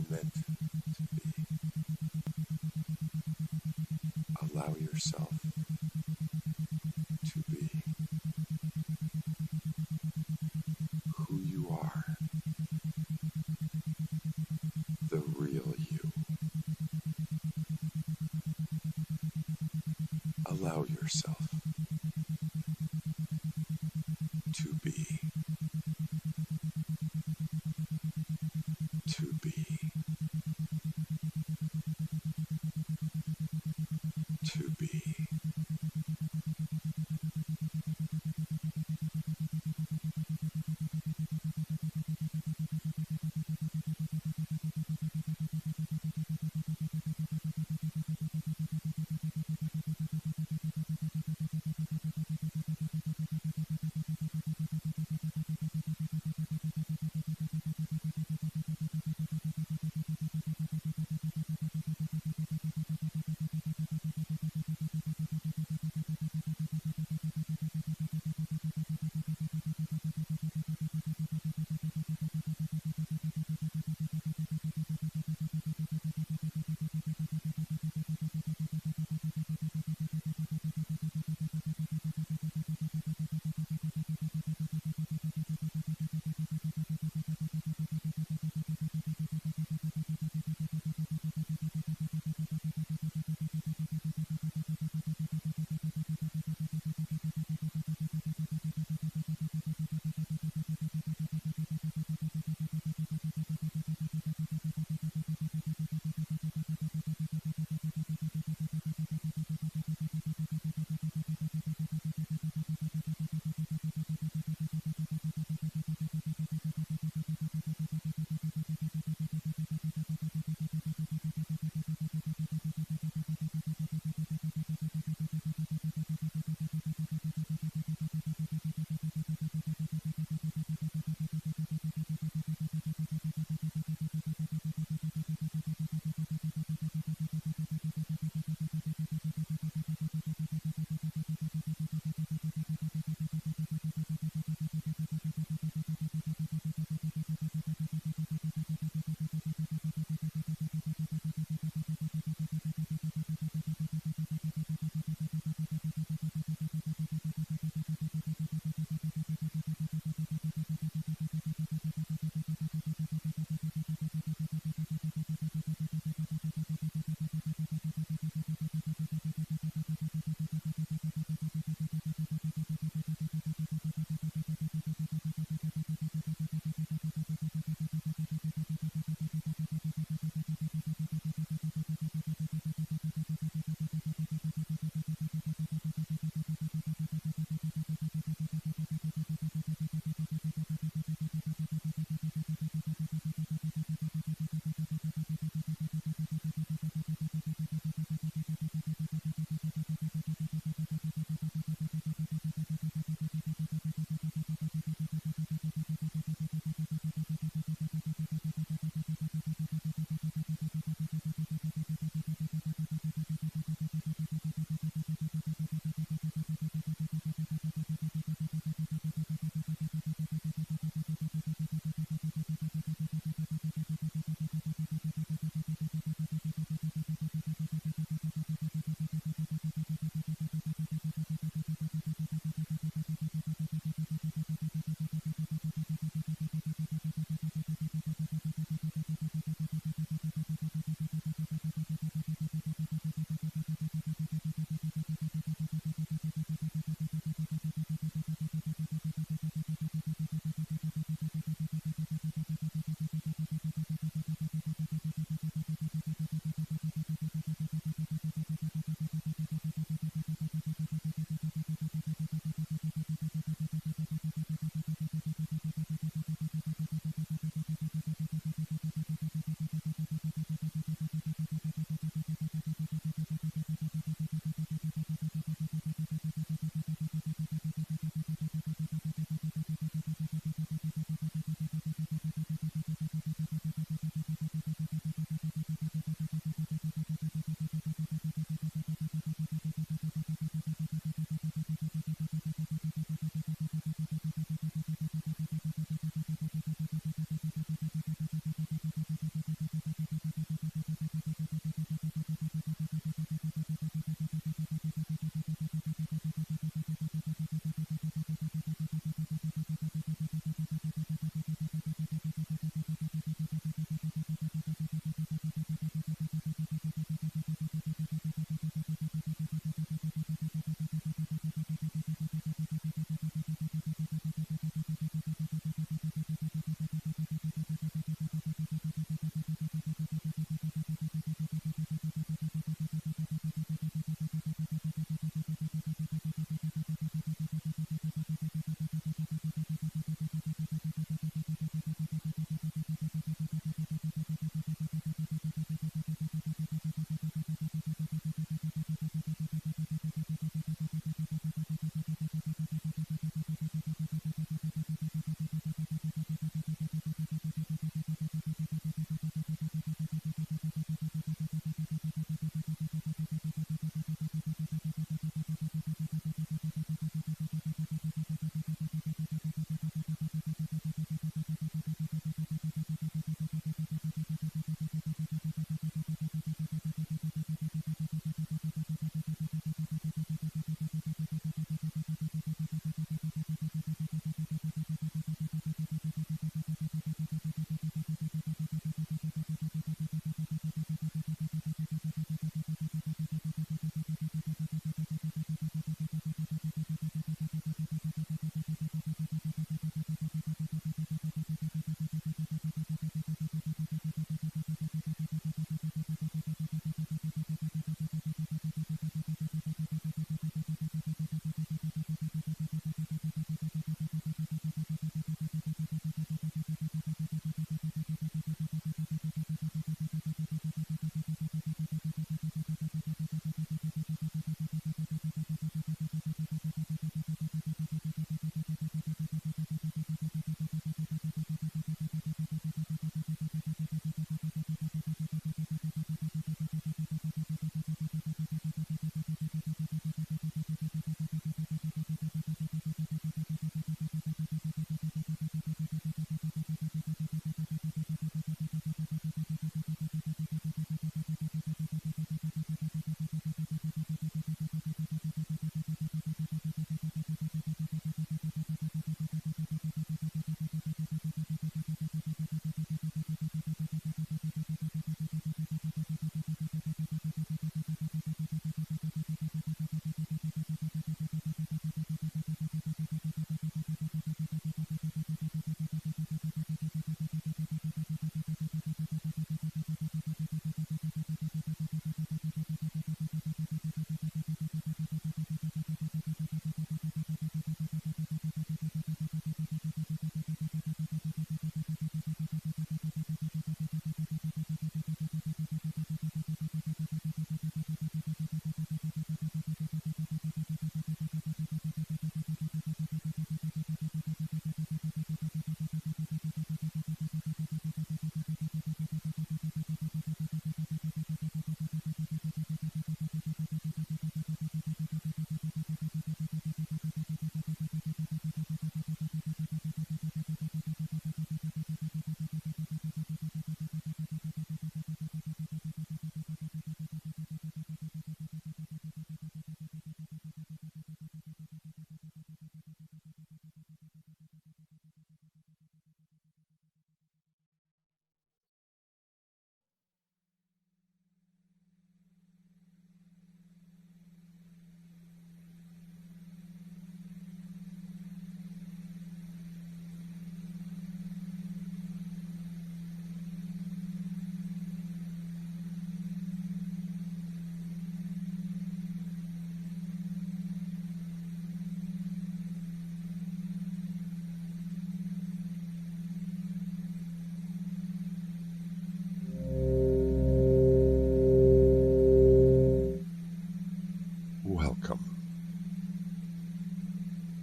meant to be. Allow yourself to be who you are, the real you. Allow yourself to be, to be, to be.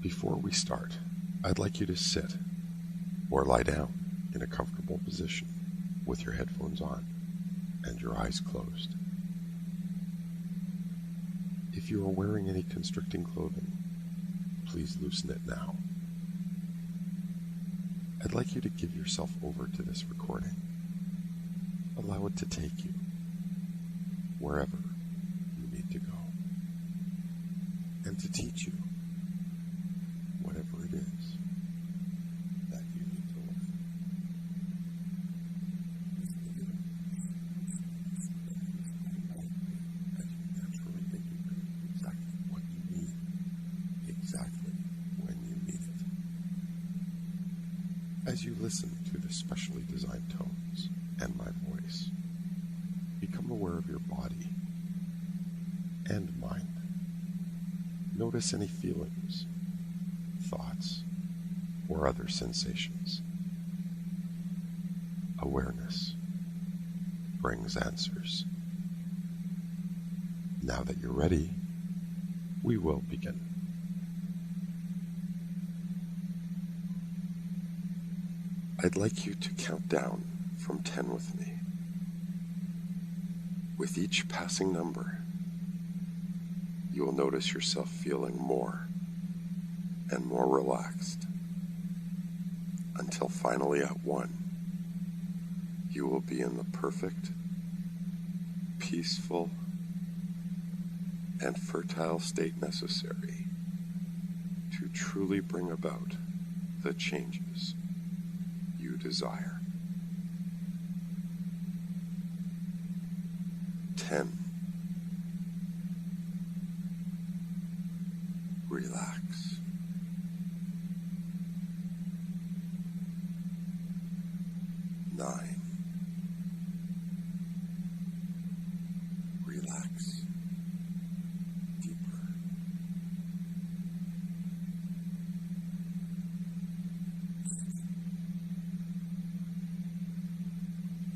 Before we start, I'd like you to sit or lie down in a comfortable position with your headphones on and your eyes closed. If you are wearing any constricting clothing, please loosen it now. I'd like you to give yourself over to this recording. Allow it to take you wherever you need to go, and to teach you whatever it is that you need to learn. As you naturally think you know exactly what you need, exactly when you need it. As you listen to the specially designed tones and my voice, become aware of your body and mind. Notice any feelings, thoughts, or other sensations. Awareness brings answers. Now that you're ready, we will begin. I'd like you to count down from 10 with me. With each passing number, you will notice yourself feeling more and more relaxed. until finally at 1, you will be in the perfect, peaceful, and fertile state necessary to truly bring about the changes you desire. 10. Relax. 9. Relax deeper.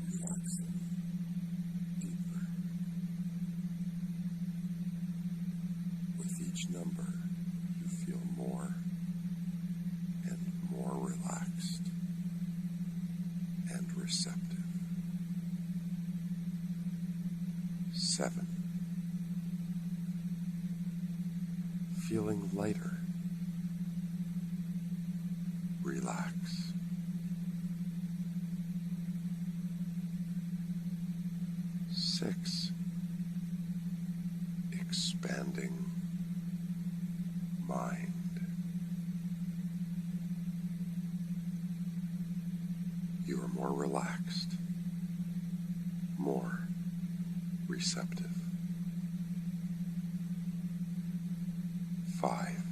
8. Deeper. With each number, you feel more and more relaxed and receptive. 7. Feeling lighter. Relax. 6. Expanding mind. 'You are more relaxed, more receptive. 5.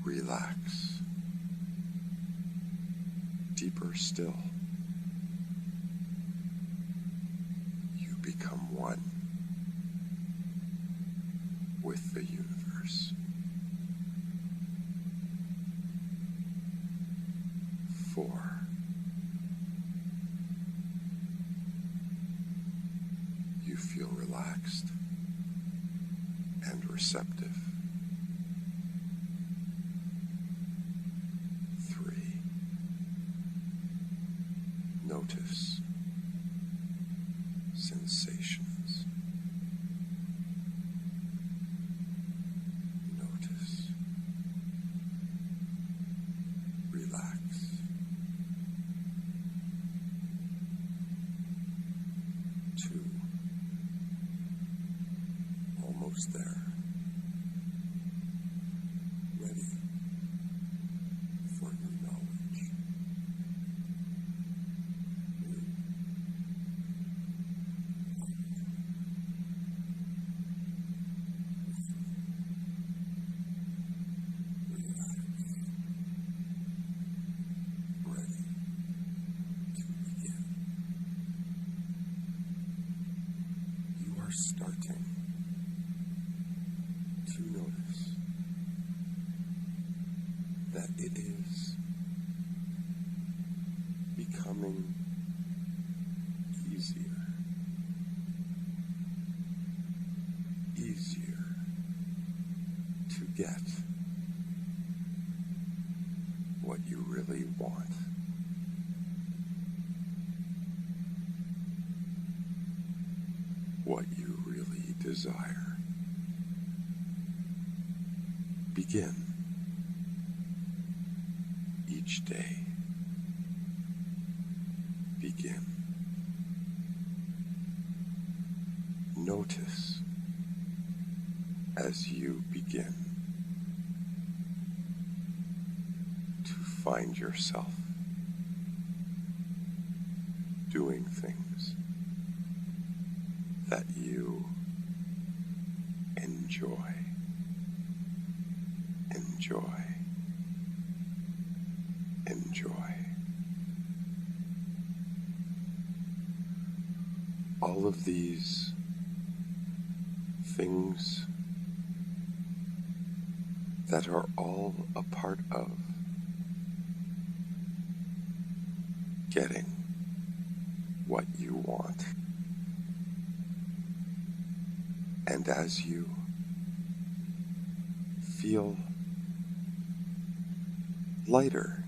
Relax. Deeper still. You become one with the universe. 4. You feel relaxed and receptive. 3. Notice sensations. Notice. Relax. 2. Almost there. Ready for new knowledge. New. Relax. Ready to begin. You are starting to notice that it is becoming easier to get what you really want. What you really desire. Begin each day. Begin. Notice as you begin to find yourself doing things that you enjoy. All of these things that are all a part of getting what you want. And as you feel lighter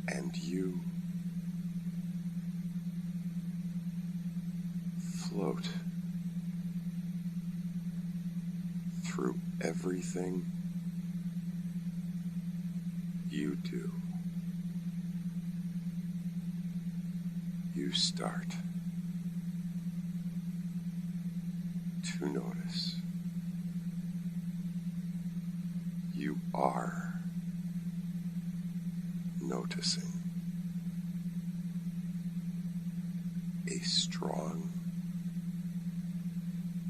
and you float through everything you do, you start to notice. You are noticing a strong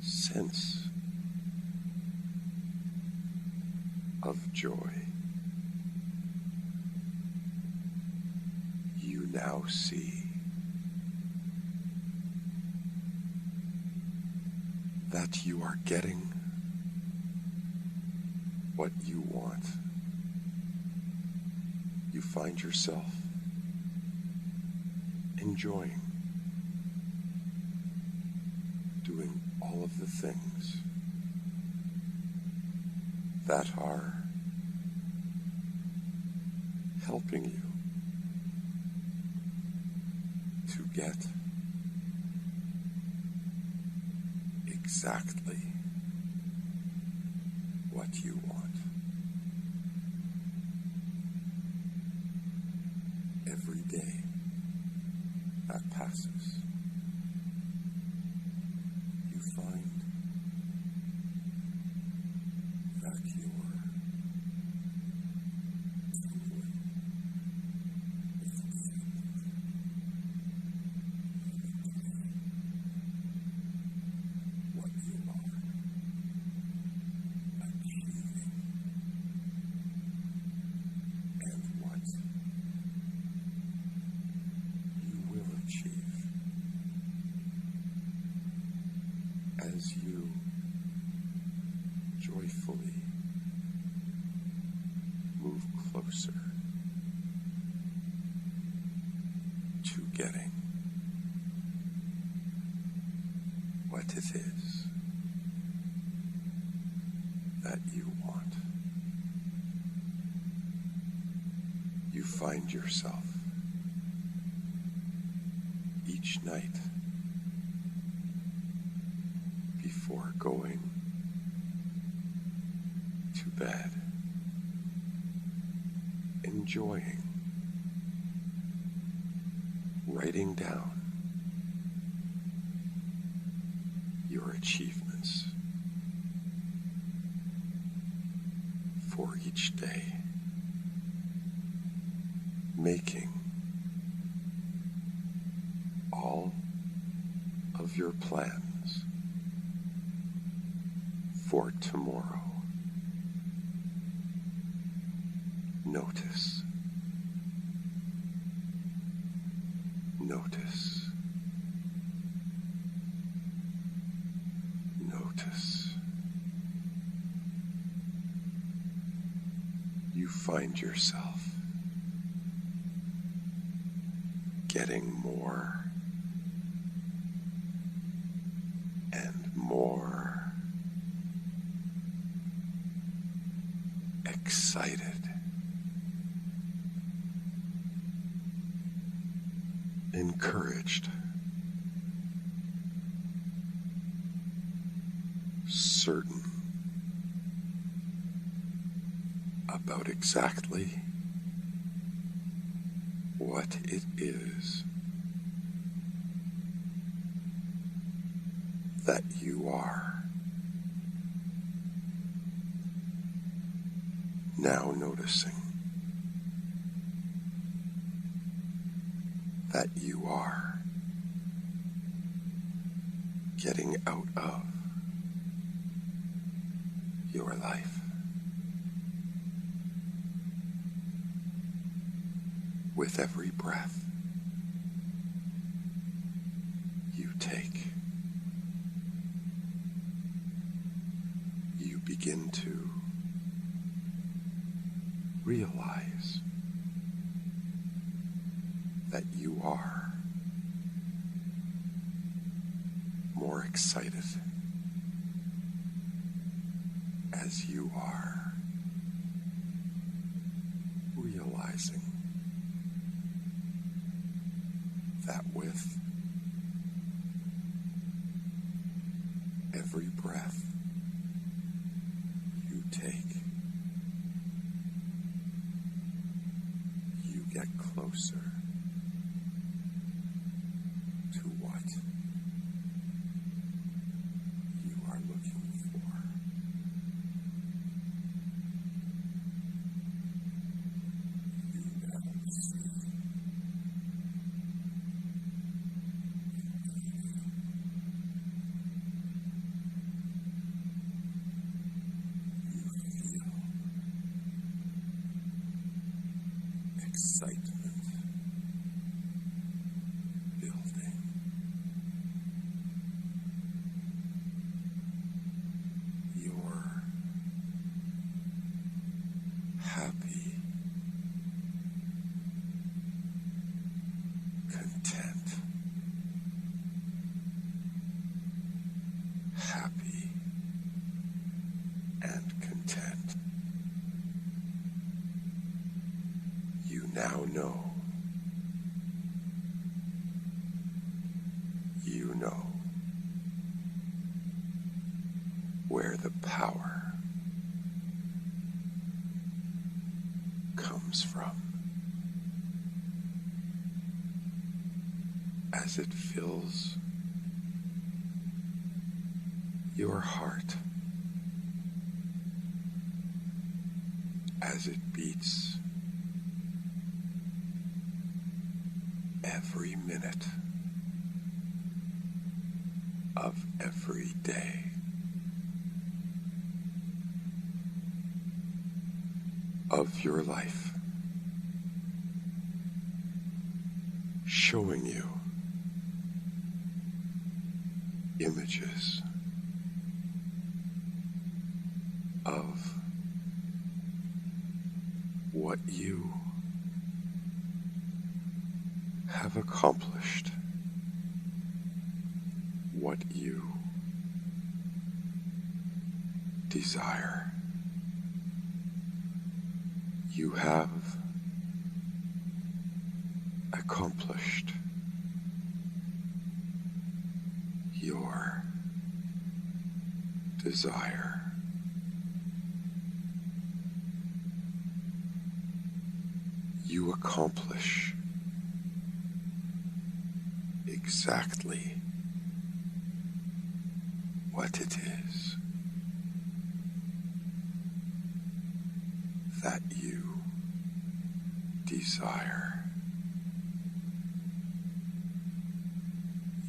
sense of joy. You now see that you are getting what you want. You find yourself enjoying doing all of the things that are helping you to get exactly what you want. Every day that passes, you find that you're what you are achieving and what you will achieve as you joyfully move closer to getting what it is that you want. You find yourself each night before going to bed enjoying writing down your achievements for each day, making all of your plans for tomorrow. Notice. Notice. Notice. You find yourself getting more and more excited. Encouraged, certain about exactly what it is that you are now noticing that you are getting out of your life with every breath you take. You begin to realize that you are more excited as you are realizing that with every breath you take, you get closer to what you are looking for. You now see excitement building. You're happy, content, happy and content. You now know. You know where the power comes from as it fills your heart, as it beats every minute of every day. Of your life, showing you images of what you have accomplished, what you desire. You have accomplished your desire. You accomplish exactly what it is that you desire.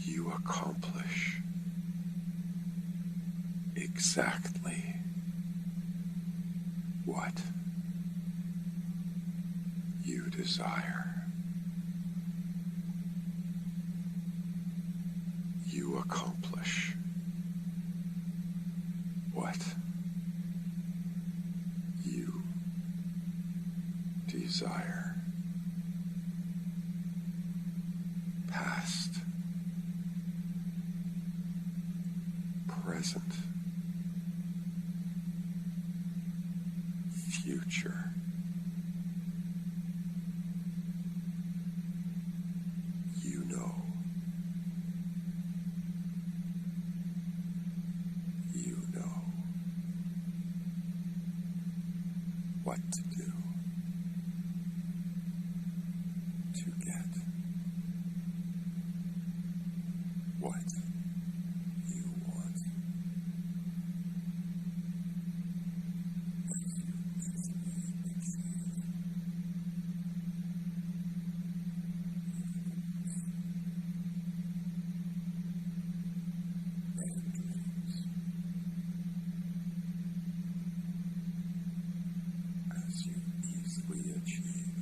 You accomplish exactly what you desire. You accomplish what you desire. Past, present, future. You know. You know what to do to get what you want. As you easily achieve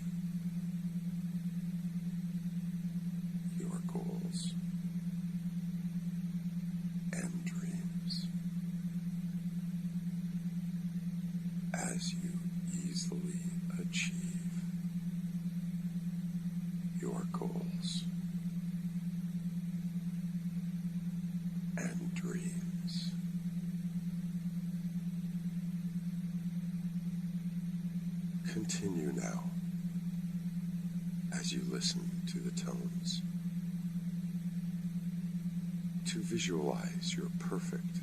your goals and dreams, as you easily achieve your goals and dreams, continue now as you listen to the tones to visualize your perfect,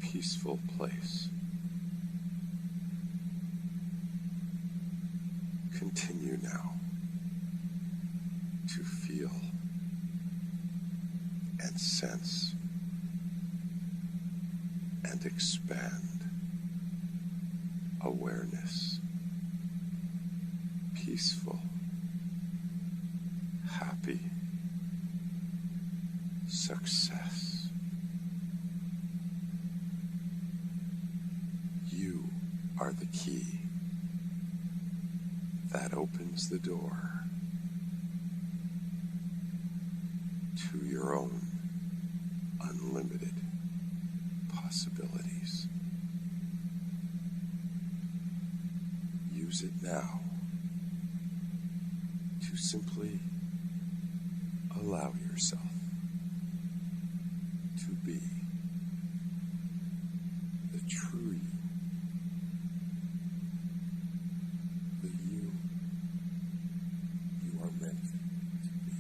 peaceful place Continue now to feel and sense and expand awareness, peaceful, happy, success. You are the key that opens the door to your own unlimited possibilities. Use it now to simply allow yourself to be the true you, the you are meant to be.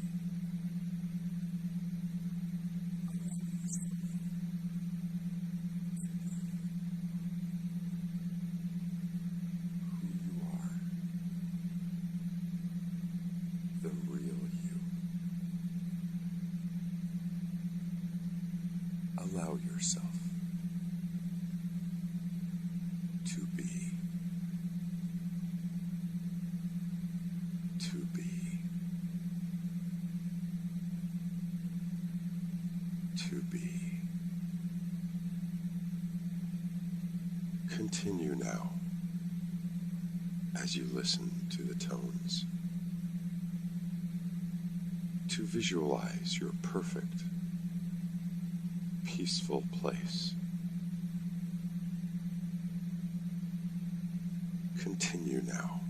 Who you are, the real you. Allow yourself to be, to be, to be. Continue now as you listen to the tones to visualize your perfect, peaceful place. Continue now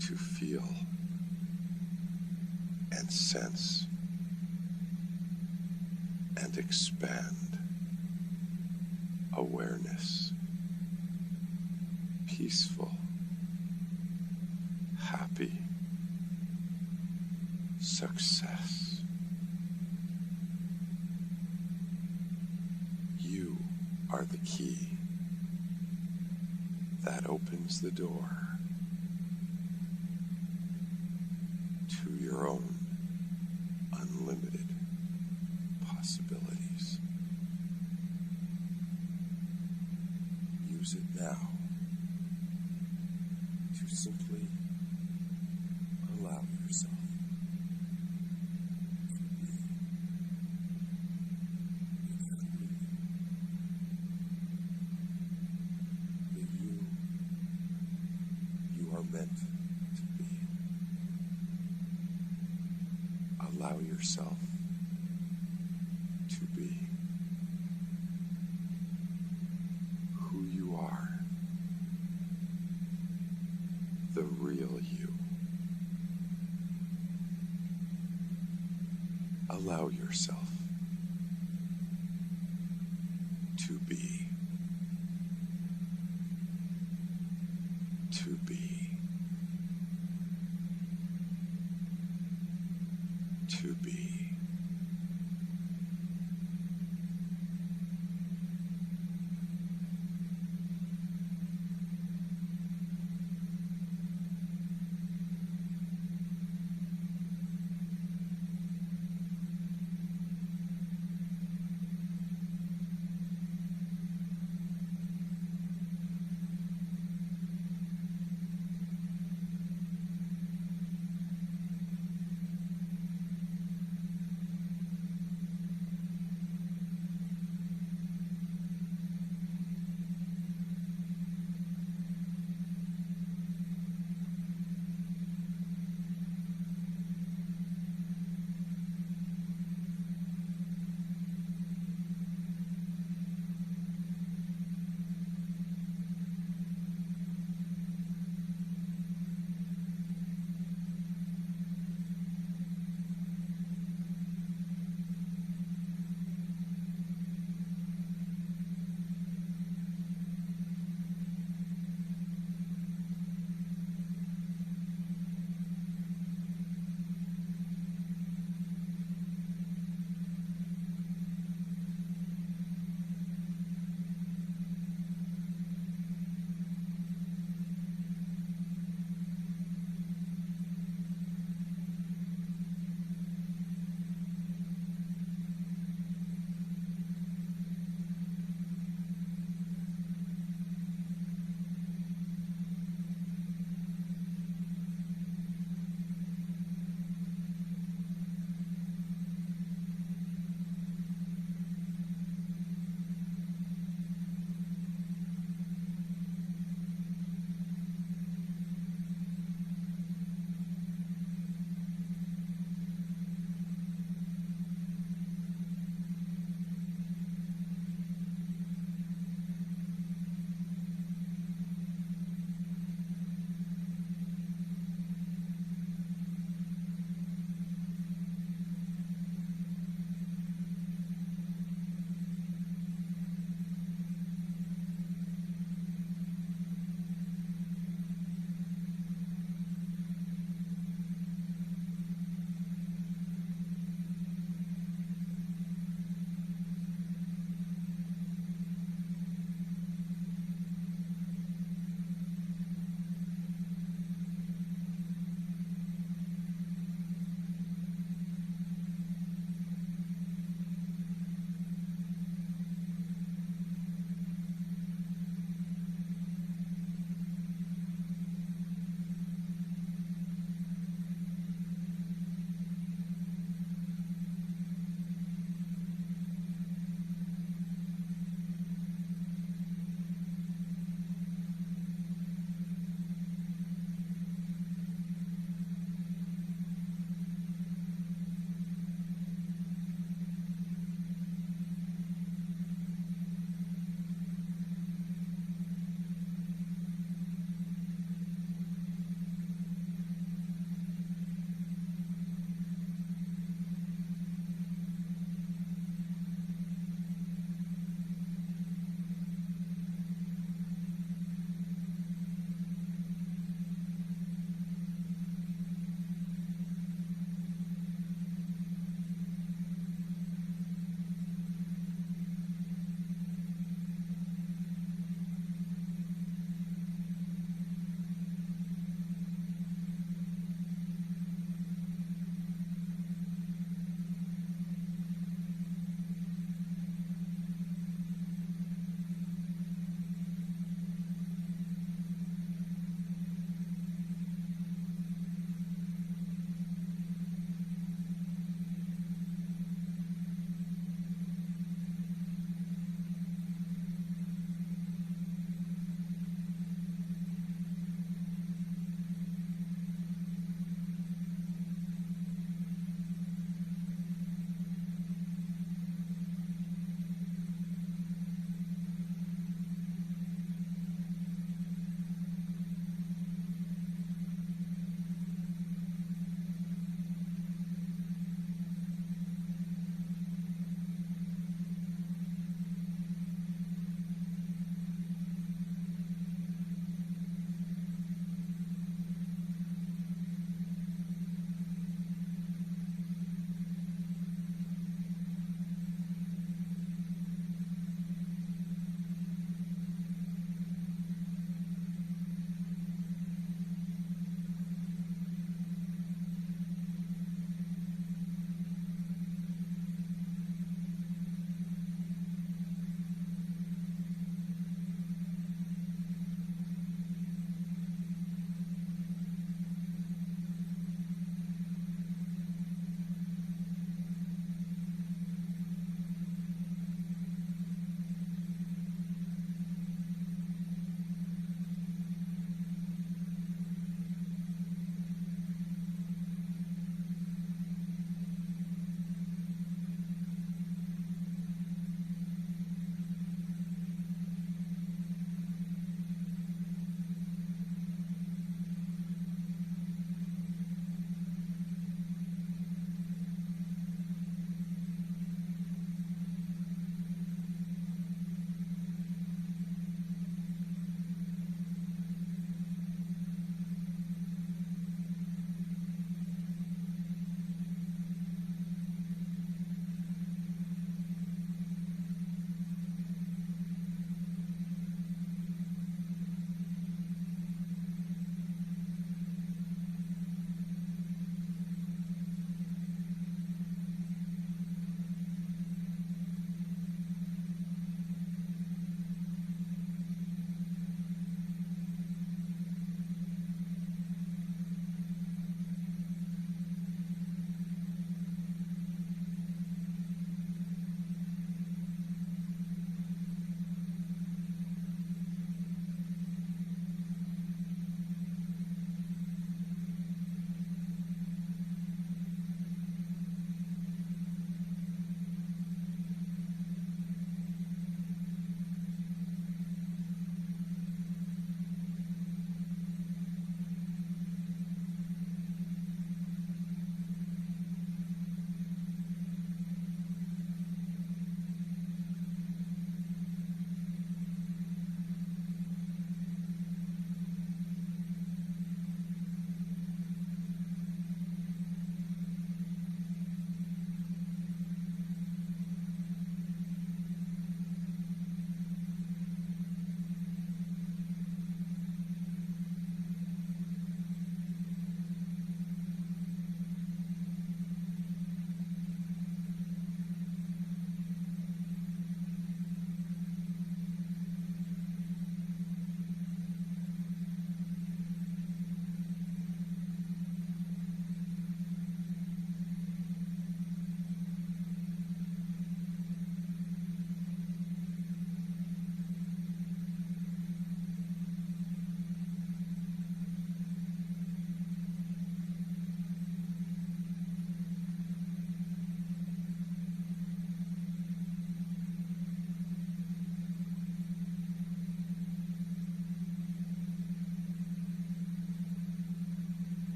to feel and sense and expand awareness, peaceful, happy, success. You are the key that opens the door to your own unlimited possibilities. Use it now to simply allow yourself to be the you are meant to be. Allow yourself to be who you are, the real you. Allow yourself to be, to be, to be.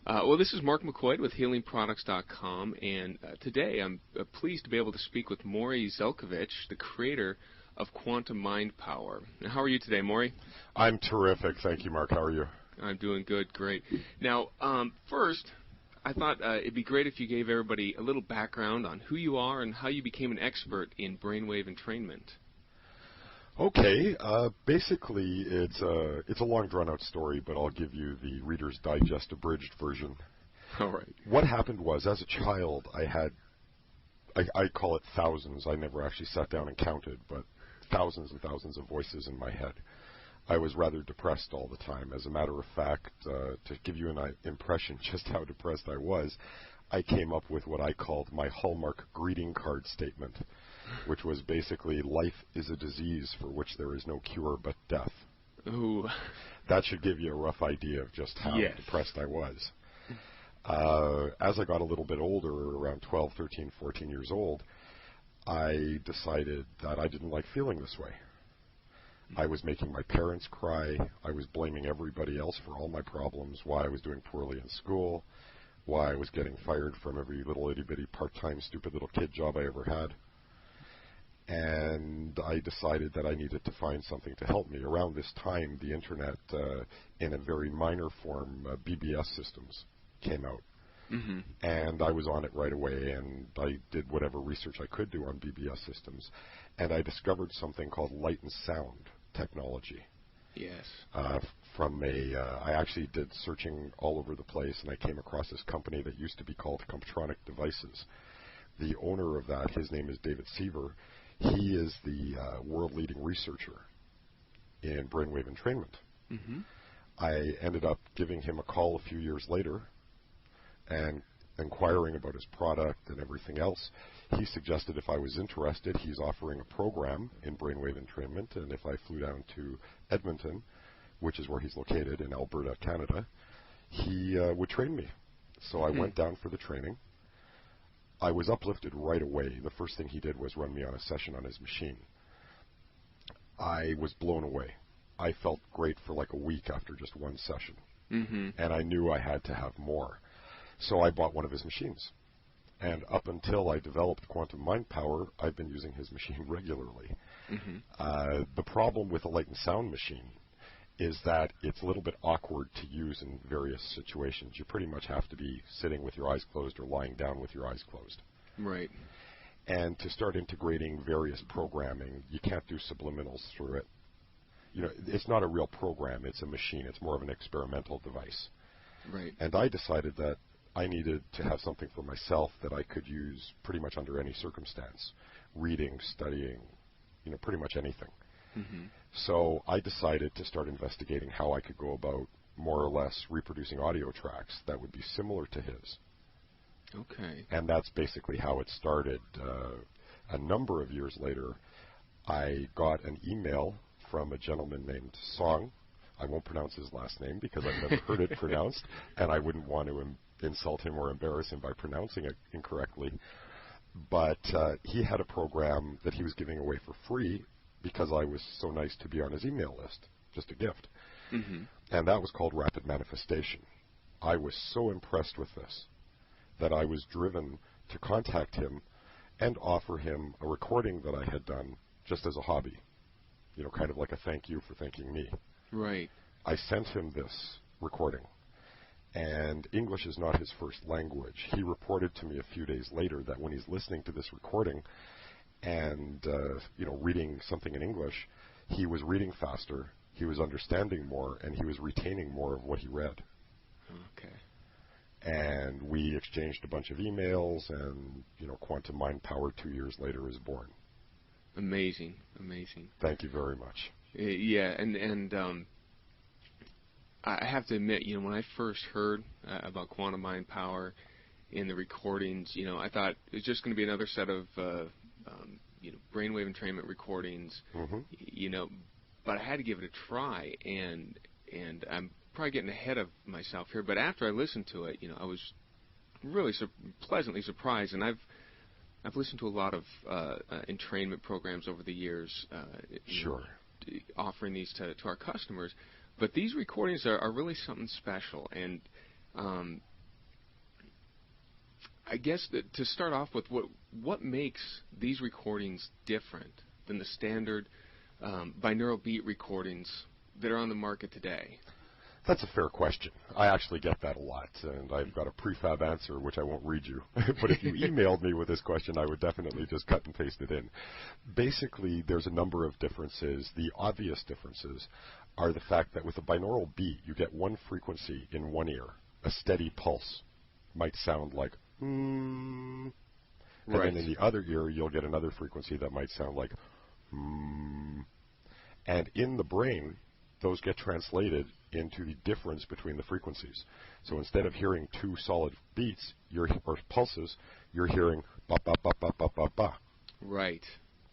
Well, this is Mark McCoy with HealingProducts.com, and today I'm pleased to be able to speak with Maury Zelkovich, the creator of Quantum Mind Power. Now, how are you today, Maury? I'm terrific. Thank you, Mark. How are you? I'm doing good, great. Now, first, I thought it'd be great if you gave everybody a little background on who you are and how you became an expert in brainwave entrainment. Okay. Basically, it's a long, drawn-out story, but I'll give you the Reader's Digest abridged version. All right. What happened was, as a child, I call it thousands. I never actually sat down and counted, but thousands and thousands of voices in my head. I was rather depressed all the time. As a matter of fact, to give you an impression just how depressed I was, I came up with what I called my Hallmark greeting card statement, which was basically, life is a disease for which there is no cure but death. Ooh. That should give you a rough idea of just how depressed I was. As I got a little bit older, around 12, 13, 14 years old, I decided that I didn't like feeling this way. I was making my parents cry. I was blaming everybody else for all my problems, why I was doing poorly in school, why I was getting fired from every little itty-bitty part-time stupid little kid job I ever had. And I decided that I needed to find something to help me. Around this time, the Internet, in a very minor form, BBS systems came out. Mm-hmm. And I was on it right away, and I did whatever research I could do on BBS systems. And I discovered something called light and sound technology. Yes. I actually did searching all over the place, and I came across this company that used to be called Comptronic Devices. The owner of that, his name is David Seaver. He is the world-leading researcher in brainwave entrainment. Mm-hmm. I ended up giving him a call a few years later and inquiring about his product and everything else. He suggested if I was interested, he's offering a program in brainwave entrainment, and if I flew down to Edmonton, which is where he's located in Alberta, Canada, he would train me. So I went down for the training. I was uplifted right away. The first thing he did was run me on a session on his machine. I was blown away. I felt great for like a week after just one session. Mm-hmm. And I knew I had to have more. So I bought one of his machines. And up until I developed Quantum Mind Power, I've been using his machine regularly. Mm-hmm. The problem with a light and sound machine is that it's a little bit awkward to use in various situations. You pretty much have to be sitting with your eyes closed or lying down with your eyes closed. Right. And to start integrating various programming, you can't do subliminals through it. You know, it's not a real program. It's a machine. It's more of an experimental device. Right. And I decided that I needed to have something for myself that I could use pretty much under any circumstance. Reading, studying, pretty much anything. Mm-hmm. So I decided to start investigating how I could go about more or less reproducing audio tracks that would be similar to his. Okay. And that's basically how it started. A number of years later, I got an email from a gentleman named Song. I won't pronounce his last name because I've never heard it pronounced, and I wouldn't want to insult him or embarrass him by pronouncing it incorrectly. But he had a program that he was giving away for free because I was so nice to be on his email list, just a gift. Mm-hmm. And that was called Rapid Manifestation. I was so impressed with this that I was driven to contact him and offer him a recording that I had done just as a hobby, kind of like a thank you for thanking me. Right. I sent him this recording, and English is not his first language. He reported to me a few days later that when he's listening to this recording and, reading something in English, he was reading faster, he was understanding more, and he was retaining more of what he read. Okay. And we exchanged a bunch of emails, and, Quantum Mind Power 2 years later is born. Amazing, amazing. Thank you very much. Yeah, and I have to admit, when I first heard about Quantum Mind Power in the recordings, I thought it was just going to be another set of, brainwave entrainment recordings, Mm-hmm. But I had to give it a try, and I'm probably getting ahead of myself here, but after I listened to it, I was really pleasantly surprised, and I've listened to a lot of entrainment programs over the years, Sure. Offering these to our customers, but these recordings are really something special, and I guess that to start off with, what makes these recordings different than the standard binaural beat recordings that are on the market today? That's a fair question. I actually get that a lot, and I've got a prefab answer, which I won't read you. But if you emailed me with this question, I would definitely just cut and paste it in. Basically, there's a number of differences. The obvious differences are the fact that with a binaural beat, you get one frequency in one ear. A steady pulse might sound like, and then in the other ear, you'll get another frequency that might sound like, and in the brain, those get translated into the difference between the frequencies. So instead of hearing two solid beats or pulses, you're hearing ba ba ba ba ba ba ba. Right.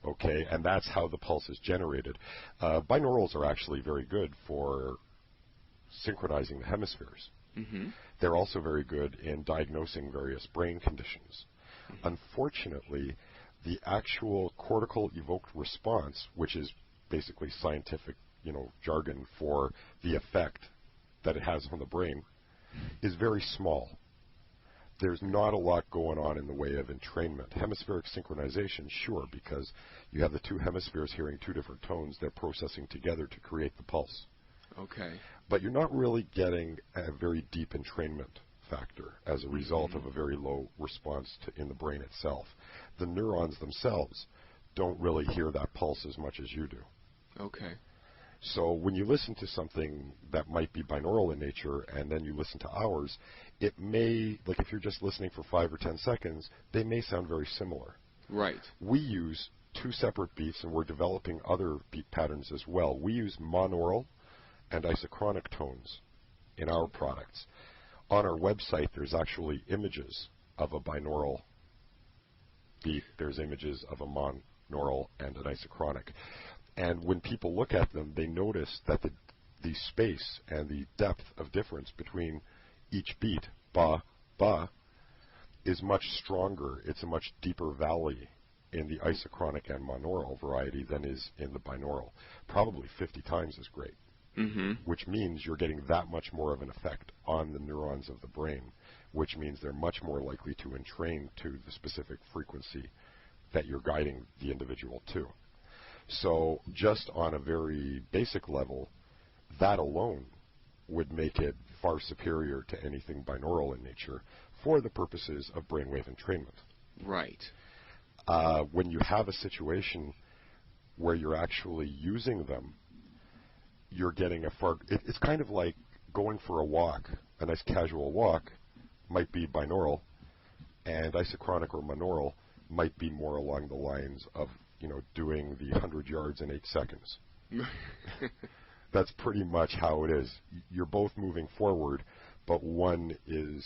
Okay, and that's how the pulse is generated. Binaurals are actually very good for synchronizing the hemispheres. Mm-hmm. They're also very good in diagnosing various brain conditions. Mm-hmm. Unfortunately, the actual cortical evoked response, which is basically scientific jargon for the effect that it has on the brain, is very small. There's not a lot going on in the way of entrainment. Hemispheric synchronization, sure, because you have the two hemispheres hearing two different tones. They're processing together to create the pulse. Okay. But you're not really getting a very deep entrainment factor as a result of a very low response in the brain itself. The neurons themselves don't really hear that pulse as much as you do. Okay. So when you listen to something that might be binaural in nature and then you listen to ours, it may, like if you're just listening for 5 or 10 seconds, they may sound very similar. Right. We use two separate beats, and we're developing other beat patterns as well. We use monaural and isochronic tones in our products. On our website, there's actually images of a binaural beat. There's images of a monaural and an isochronic. And when people look at them, they notice that the space and the depth of difference between each beat, ba, ba, is much stronger. It's a much deeper valley in the isochronic and monaural variety than is in the binaural. Probably 50 times as great, which means you're getting that much more of an effect on the neurons of the brain, which means they're much more likely to entrain to the specific frequency that you're guiding the individual to. So just on a very basic level, that alone would make it far superior to anything binaural in nature for the purposes of brainwave entrainment. Right. When you have a situation where you're actually using them, you're getting it's kind of like going for a walk. A nice casual walk might be binaural, and isochronic or monaural might be more along the lines of doing the 100 yards in 8 seconds. That's pretty much how it is. You're both moving forward, but one is,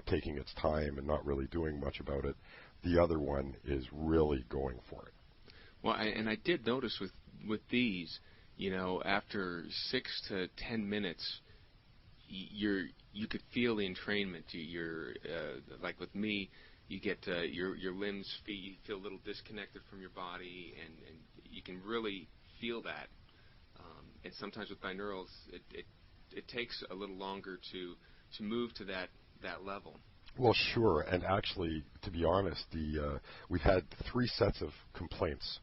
taking its time and not really doing much about it. The other one is really going for it. Well, I did notice with these, after 6 to 10 minutes, you could feel the entrainment. You're like with me. You get your limbs, you feel a little disconnected from your body, and you can really feel that. And sometimes with binaurals, it takes a little longer to move to that level. Well, sure, and actually, to be honest, we've had 3 sets of complaints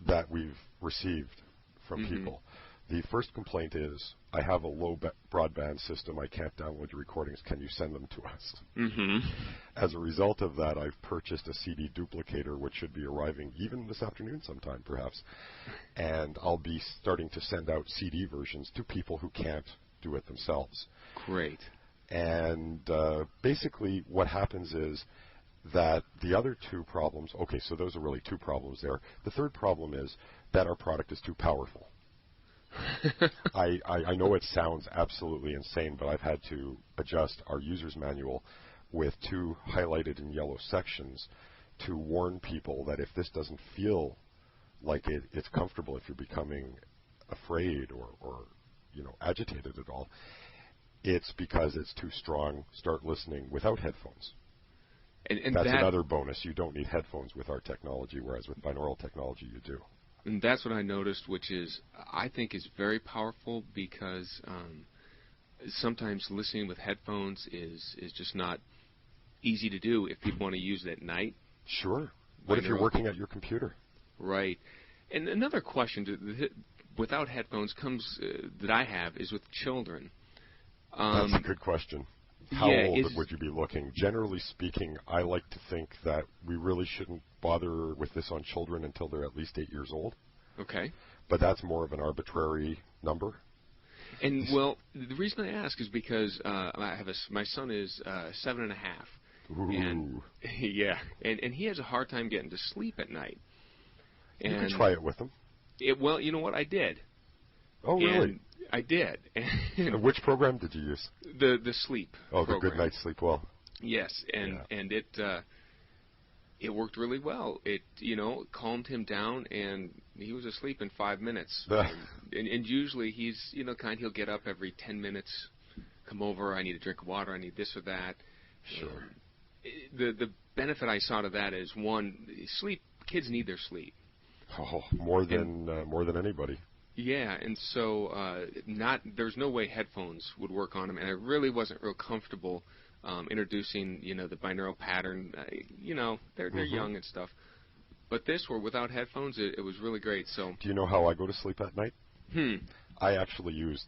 that we've received from people. The first complaint is, I have a low broadband system, I can't download your recordings, can you send them to us? As a result of that, I've purchased a CD duplicator, which should be arriving even this afternoon sometime, perhaps, and I'll be starting to send out CD versions to people who can't do it themselves. Great. And basically what happens is that the other 2 problems, okay, so those are really 2 problems there. The third problem is that our product is too powerful. I know it sounds absolutely insane, but I've had to adjust our user's manual with 2 highlighted in yellow sections to warn people that if this doesn't feel like it's comfortable, if you're becoming afraid or agitated at all, it's because it's too strong. Start listening without headphones. And that's another bonus. You don't need headphones with our technology, whereas with binaural technology you do. And that's what I noticed, which is, I think is very powerful, because sometimes listening with headphones is just not easy to do if people want to use it at night. Sure. What if you're working at your computer? Right. And another question without headphones comes that I have is with children. That's a good question. How old would you be looking? Generally speaking, I like to think that we really shouldn't bother with this on children until they're at least 8 years old. Okay. But that's more of an arbitrary number. And, well, the reason I ask is because my son is 7.5. Ooh. And, yeah, and he has a hard time getting to sleep at night. And you could try it with him. Well, you know what? I did. Oh, really? And I did. And which program did you use? The sleep program. The Good Night Sleep Well. Yes, and it worked really well. It calmed him down, and he was asleep in 5 minutes. and usually he's he'll get up every 10 minutes, come over. I need a drink of water. I need this or that. Sure. The benefit I saw to that is, one, sleep. Kids need their sleep. Oh, more than anybody. Yeah, and so there's no way headphones would work on them, and I really wasn't real comfortable introducing the binaural pattern. They're young and stuff, but this were without headphones. It was really great. So do you know how I go to sleep at night? I actually use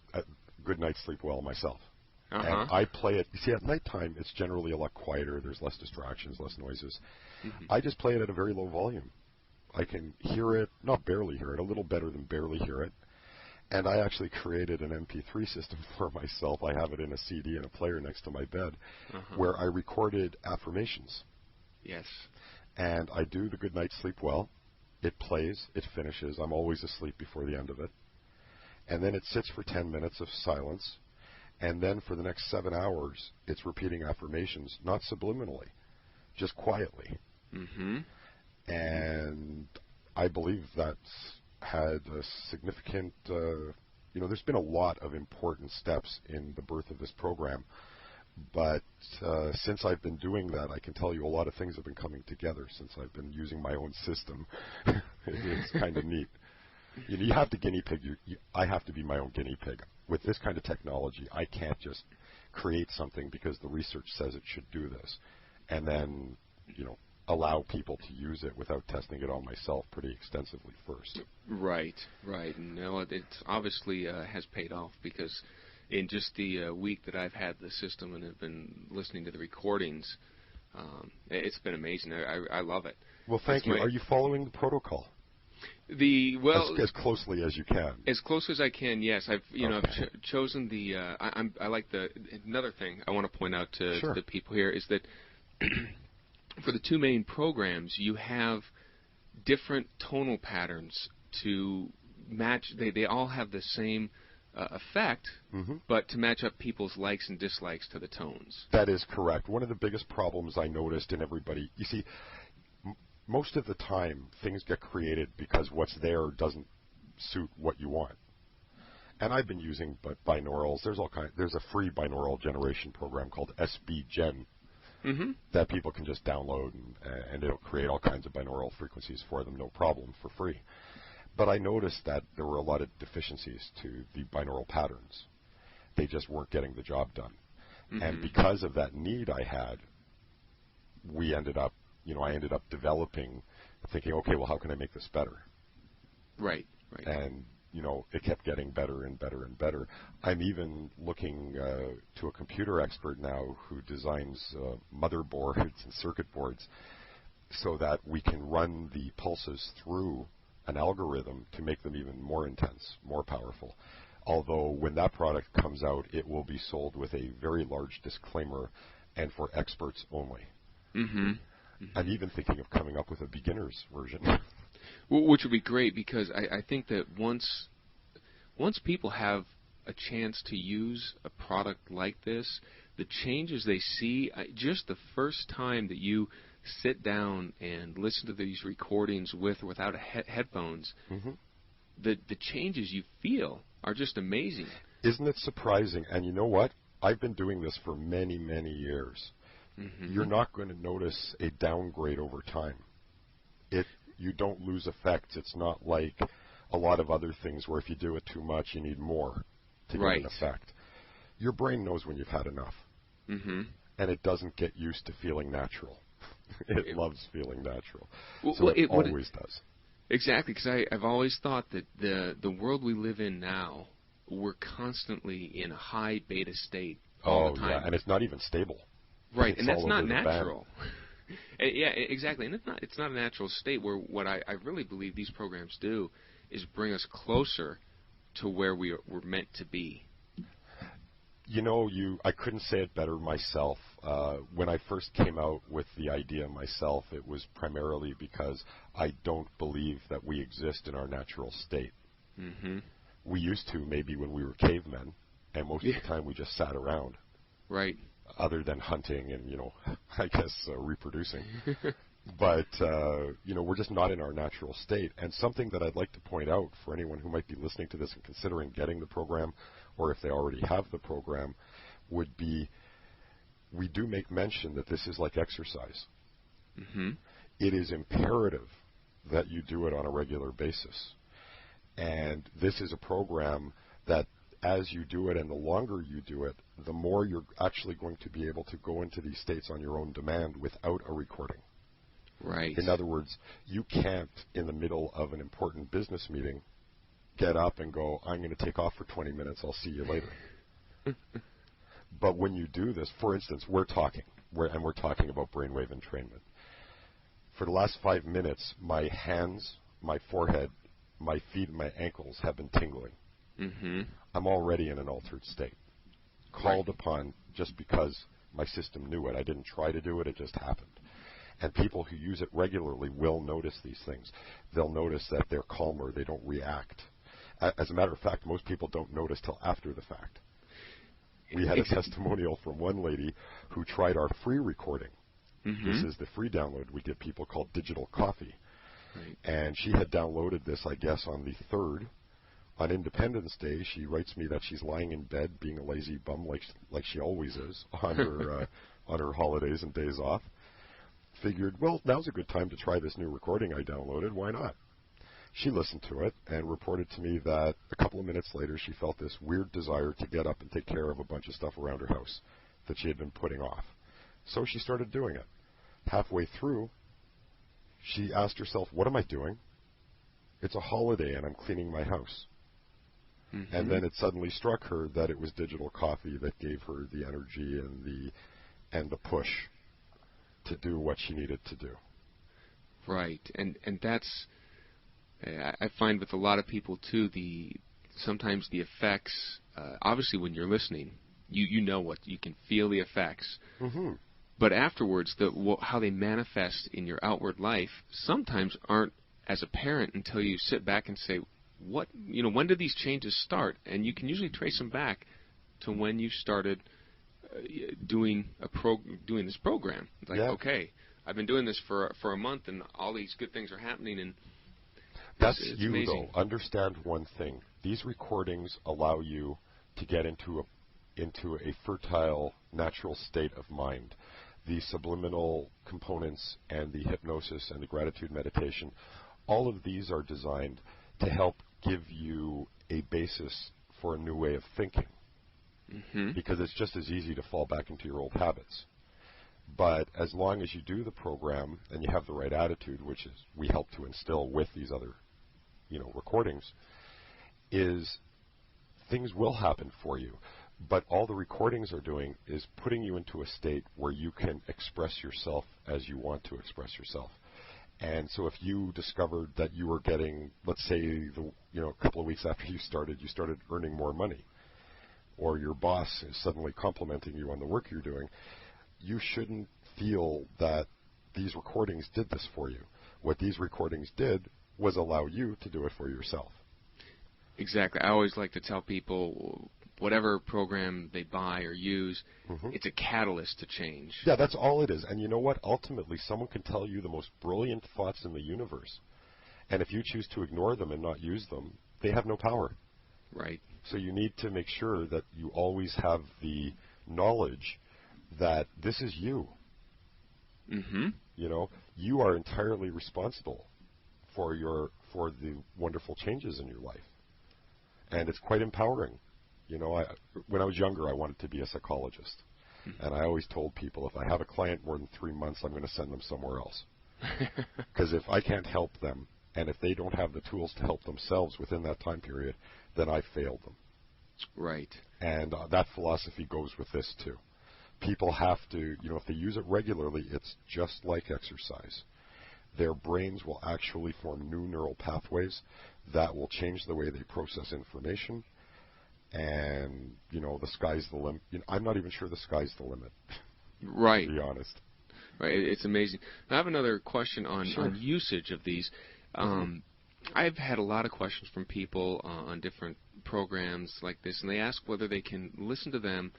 Good Night Sleep Well myself. And I play it. You see, at nighttime, it's generally a lot quieter. There's less distractions, less noises. I just play it at a very low volume. I can hear it, not barely hear it, a little better than barely hear it. And I actually created an MP3 system for myself. I have it in a CD and a player next to my bed, where I recorded affirmations. Yes. And I do the Good Night Sleep Well. It plays, it finishes. I'm always asleep before the end of it. And then it sits for 10 minutes of silence. And then for the next 7 hours, it's repeating affirmations, not subliminally, just quietly. And I believe that's had a significant, there's been a lot of important steps in the birth of this program. But since I've been doing that, I can tell you a lot of things have been coming together since I've been using my own system. It's kind of neat. You have to guinea pig. I have to be my own guinea pig. With this kind of technology, I can't just create something because the research says it should do this, and then, allow people to use it without testing it on myself pretty extensively first. Right. No, it obviously has paid off, because in just the week that I've had the system and have been listening to the recordings, it's been amazing. I love it. Well, thank you. Are you following the protocol? As closely as you can. As close as I can, yes. I've chosen the. I like another thing I want to point out to the people here is that for the two main programs, you have different tonal patterns to match. They all have the same effect, but to match up people's likes and dislikes to the tones. That is correct. One of the biggest problems I noticed in everybody, you see, most of the time, things get created because what's there doesn't suit what you want. And I've been using binaurals. There's a free binaural generation program called SBGen that people can just download, and it'll create all kinds of binaural frequencies for them, no problem, for free. But I noticed that there were a lot of deficiencies to the binaural patterns. They just weren't getting the job done. And because of that need I had, I ended up developing, thinking, okay, well, how can I make this better? Right. And, it kept getting better and better and better. I'm even looking to a computer expert now who designs motherboards and circuit boards so that we can run the pulses through an algorithm to make them even more intense, more powerful. Although when that product comes out, it will be sold with a very large disclaimer and for experts only. I'm even thinking of coming up with a beginner's version. Which would be great, because I think that once people have a chance to use a product like this, the changes they see, just the first time that you sit down and listen to these recordings with or without headphones, the changes you feel are just amazing. Isn't it surprising? And you know what? I've been doing this for many, many years. You're not going to notice a downgrade over time. You don't lose effects. It's not like a lot of other things where if you do it too much, you need more to get an effect. Your brain knows when you've had enough. and it doesn't get used to feeling natural. It loves feeling natural. So well, it always does. Exactly, because I've always thought that the world we live in now, we're constantly in a high beta state all the time. Yeah, and it's not even stable. Right, It's and that's all not over the natural. Yeah, exactly, and it's not a natural state. Where what I really believe these programs do is bring us closer to where we're meant to be. You know, I couldn't say it better myself. When I first came out with the idea myself, it was primarily because I don't believe that we exist in our natural state. Mm-hmm. We used to, maybe when we were cavemen, and most of the time we just sat around. Right. Other than hunting and, I guess reproducing. But, we're just not in our natural state. And something that I'd like to point out for anyone who might be listening to this and considering getting the program, or if they already have the program, would be we do make mention that this is like exercise. Mm-hmm. It is imperative that you do it on a regular basis. And this is a program that as you do it and the longer you do it, the more you're actually going to be able to go into these states on your own demand without a recording. Right. In other words, you can't, in the middle of an important business meeting, get up and go, I'm going to take off for 20 minutes, I'll see you later. But when you do this, for instance, we're talking about brainwave entrainment. For the last 5 minutes, my hands, my forehead, my feet, and my ankles have been tingling. Mm-hmm. I'm already in an altered state, called upon just because my system knew it. I didn't try to do it, it just happened. And people who use it regularly will notice these things. They'll notice that they're calmer, they don't react. As a matter of fact, most people don't notice till after the fact. We had a testimonial from one lady who tried our free recording. Mm-hmm. This is the free download we give people called Digital Coffee. Right. And she had downloaded this, I guess, on the 3rd. On Independence Day, she writes me that she's lying in bed being a lazy bum like she always is on her holidays and days off. Figured, well, now's a good time to try this new recording I downloaded. Why not? She listened to it and reported to me that a couple of minutes later she felt this weird desire to get up and take care of a bunch of stuff around her house that she had been putting off. So she started doing it. Halfway through, she asked herself, what am I doing? It's a holiday and I'm cleaning my house. Mm-hmm. And then it suddenly struck her that it was Digital Coffee that gave her the energy and the push to do what she needed to do. Right, and that's, I find with a lot of people too, sometimes the effects, obviously when you're listening, you know what, you can feel the effects. Mm-hmm. But afterwards, how they manifest in your outward life sometimes aren't as apparent until you sit back and say, when did these changes start? And you can usually trace them back to when you started doing this program. It's like, okay, I've been doing this for a month, and all these good things are happening, and that's it's you amazing. Though. Understand one thing: these recordings allow you to get into a fertile, natural state of mind. The subliminal components and the hypnosis and the gratitude meditation, all of these are designed to help give you a basis for a new way of thinking. Mm-hmm. Because it's just as easy to fall back into your old habits. But as long as you do the program and you have the right attitude, which is we help to instill with these other, recordings, is things will happen for you. But all the recordings are doing is putting you into a state where you can express yourself as you want to express yourself. And so if you discovered that you were getting, let's say, a couple of weeks after you started earning more money, or your boss is suddenly complimenting you on the work you're doing, you shouldn't feel that these recordings did this for you. What these recordings did was allow you to do it for yourself. Exactly. I always like to tell people, whatever program they buy or use, it's a catalyst to change. Yeah, that's all it is. And you know what? Ultimately, someone can tell you the most brilliant thoughts in the universe. And if you choose to ignore them and not use them, they have no power. Right. So you need to make sure that you always have the knowledge that this is you. Mm-hmm. You are entirely responsible for the wonderful changes in your life. And it's quite empowering. When I was younger, I wanted to be a psychologist. And I always told people, if I have a client more than 3 months, I'm going to send them somewhere else. Because if I can't help them, and if they don't have the tools to help themselves within that time period, then I failed them. Right. And that philosophy goes with this too. People have to, if they use it regularly, it's just like exercise. Their brains will actually form new neural pathways that will change the way they process information. And, the sky's the limit. I'm not even sure the sky's the limit. Right. To be honest. Right. It's amazing. I have another question on usage of these. I've had a lot of questions from people on different programs like this, and they ask whether they can listen to them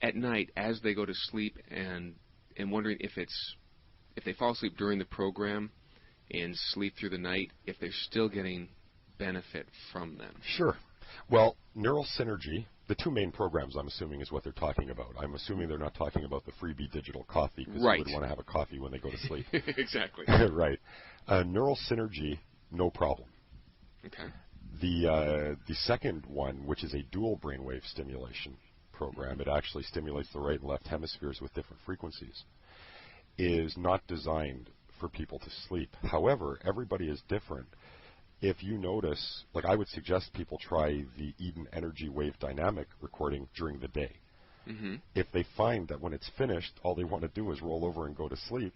at night as they go to sleep, and wondering if they fall asleep during the program and sleep through the night, if they're still getting benefit from them. Sure. Well, Neural Synergy, the two main programs, I'm assuming, is what they're talking about. I'm assuming they're not talking about the freebie digital coffee, because right. they would want to have a coffee when they go to sleep. Exactly. Right. Neural Synergy, no problem. Okay. The second one, which is a dual brainwave stimulation program, it actually stimulates the right and left hemispheres with different frequencies, is not designed for people to sleep. However, everybody is different. If you notice, I would suggest people try the Eden Energy Wave Dynamic recording during the day. Mm-hmm. If they find that when it's finished, all they want to do is roll over and go to sleep,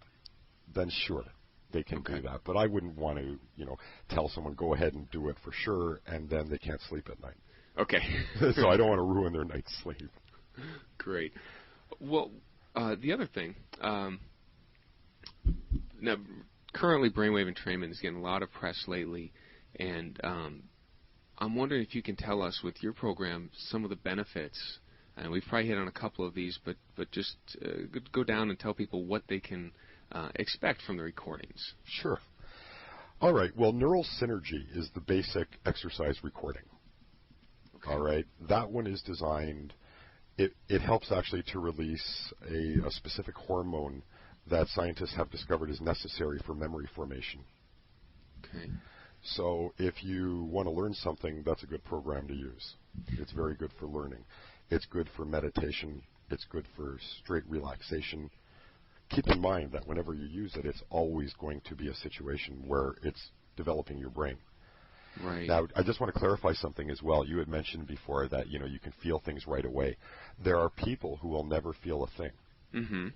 then sure, they can do that. But I wouldn't want to, tell someone go ahead and do it for sure, and then they can't sleep at night. Okay. So I don't want to ruin their night's sleep. Great. Well, the other thing, now currently brainwave entrainment is getting a lot of press lately, and I'm wondering if you can tell us with your program some of the benefits. And we've probably hit on a couple of these, but just go down and tell people what they can expect from the recordings. Sure. All right. Well, Neural Synergy is the basic exercise recording. Okay. All right. That one is designed. It helps actually to release a specific hormone that scientists have discovered is necessary for memory formation. Okay. So if you want to learn something, that's a good program to use. It's very good for learning. It's good for meditation. It's good for straight relaxation. Keep in mind that whenever you use it, it's always going to be a situation where it's developing your brain. Right. Now, I just want to clarify something as well. You had mentioned before that, you can feel things right away. There are people who will never feel a thing. Mm-hmm.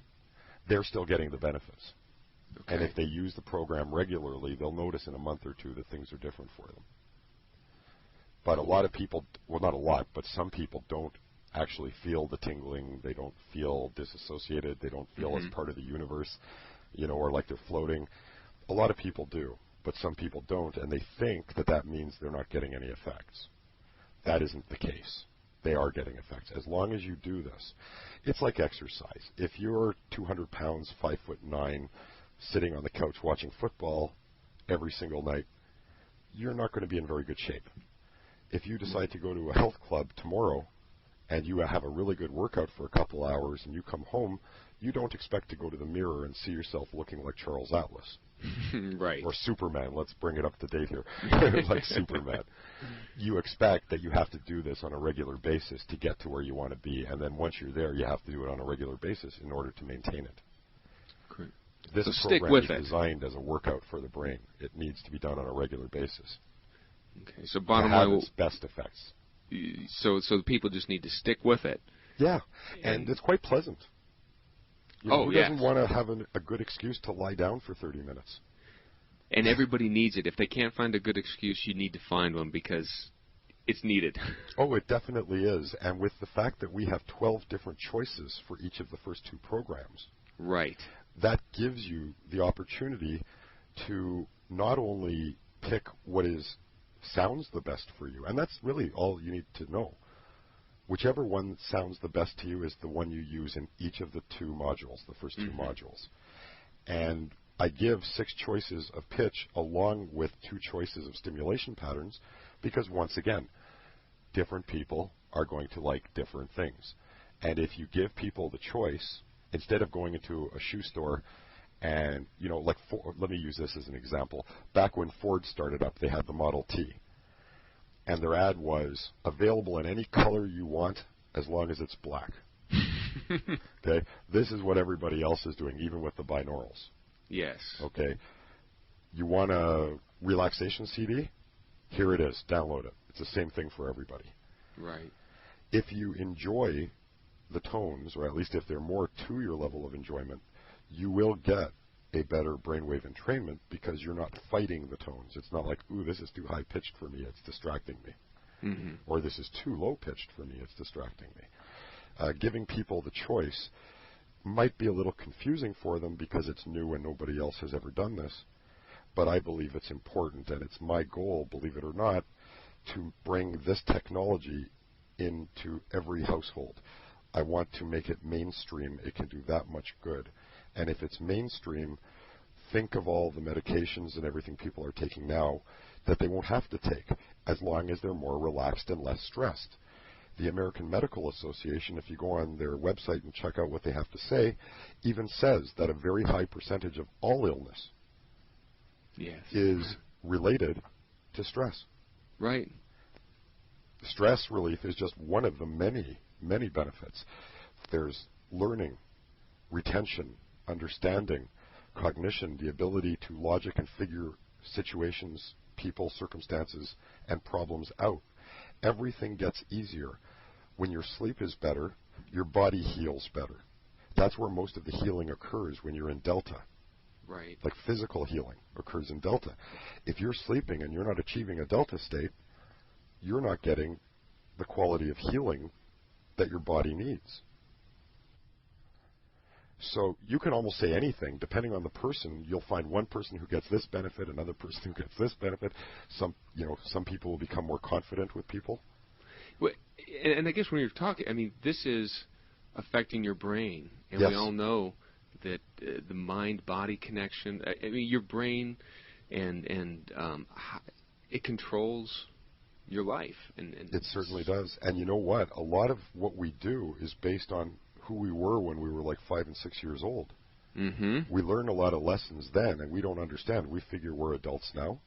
They're still getting the benefits. Okay. And if they use the program regularly, they'll notice in a month or two that things are different for them. But a lot of people, well, not a lot, but some people don't actually feel the tingling. They don't feel disassociated. They don't feel as part of the universe, or like they're floating. A lot of people do, but some people don't, and they think that means they're not getting any effects. That isn't the case. They are getting effects. As long as you do this, it's like exercise. If you're 200 pounds, 5'9", sitting on the couch watching football every single night, you're not going to be in very good shape. If you decide to go to a health club tomorrow and you have a really good workout for a couple hours and you come home, you don't expect to go to the mirror and see yourself looking like Charles Atlas. Right. Or Superman. Let's bring it up to date here. Like Superman. You expect that you have to do this on a regular basis to get to where you want to be, and then once you're there, you have to do it on a regular basis in order to maintain it. Great. This so program stick with is designed as a workout for the brain. It needs to be done on a regular basis. Okay. So bottom to have line, its best effects. So the people just need to stick with it. Yeah, and it's quite pleasant. Who yeah. doesn't want to have a good excuse to lie down for 30 minutes? And everybody needs it. If they can't find a good excuse, you need to find one because it's needed. Oh, it definitely is. And with the fact that we have 12 different choices for each of the first two programs, right, that gives you the opportunity to not only pick what sounds the best for you, and that's really all you need to know. Whichever one sounds the best to you is the one you use in each of the two modules, the first two modules. And I give 6 choices of pitch along with 2 choices of stimulation patterns because, once again, different people are going to like different things. And if you give people the choice, instead of going into a shoe store and, let me use this as an example. Back when Ford started up, they had the Model T. And their ad was available in any color you want as long as it's black. Okay? This is what everybody else is doing, even with the binaurals. Yes. Okay? You want a relaxation CD? Here it is. Download it. It's the same thing for everybody. Right. If you enjoy the tones, or at least if they're more to your level of enjoyment, you will get a better brainwave entrainment because you're not fighting the tones. It's not like, ooh, this is too high-pitched for me, it's distracting me. Mm-hmm. Or this is too low-pitched for me, it's distracting me. Giving people the choice might be a little confusing for them because it's new and nobody else has ever done this, but I believe it's important, and it's my goal, believe it or not, to bring this technology into every household. I want to make it mainstream. It can do that much good. And if it's mainstream, think of all the medications and everything people are taking now that they won't have to take as long as they're more relaxed and less stressed. The American Medical Association, if you go on their website and check out what they have to say, even says that a very high percentage of all illness is related to stress. Right. Stress relief is just one of the many, many benefits. There's learning, retention, understanding, cognition, the ability to logic and figure situations, people, circumstances, and problems out. Everything gets easier. When your sleep is better, your body heals better. That's where most of the healing occurs when you're in delta. Right. Like physical healing occurs in delta. If you're sleeping and you're not achieving a delta state, you're not getting the quality of healing that your body needs. So you can almost say anything. Depending on the person, you'll find one person who gets this benefit, another person who gets this benefit. Some people will become more confident with people. Well, and I guess when you're talking, I mean, this is affecting your brain. And Yes. we all know that the mind-body connection, I mean, your brain and it controls your life. And it certainly does. And you know what? A lot of what we do is based on who we were when we were like 5 and 6 years old. Mm-hmm. We learn a lot of lessons then, and we don't understand. We figure we're adults now.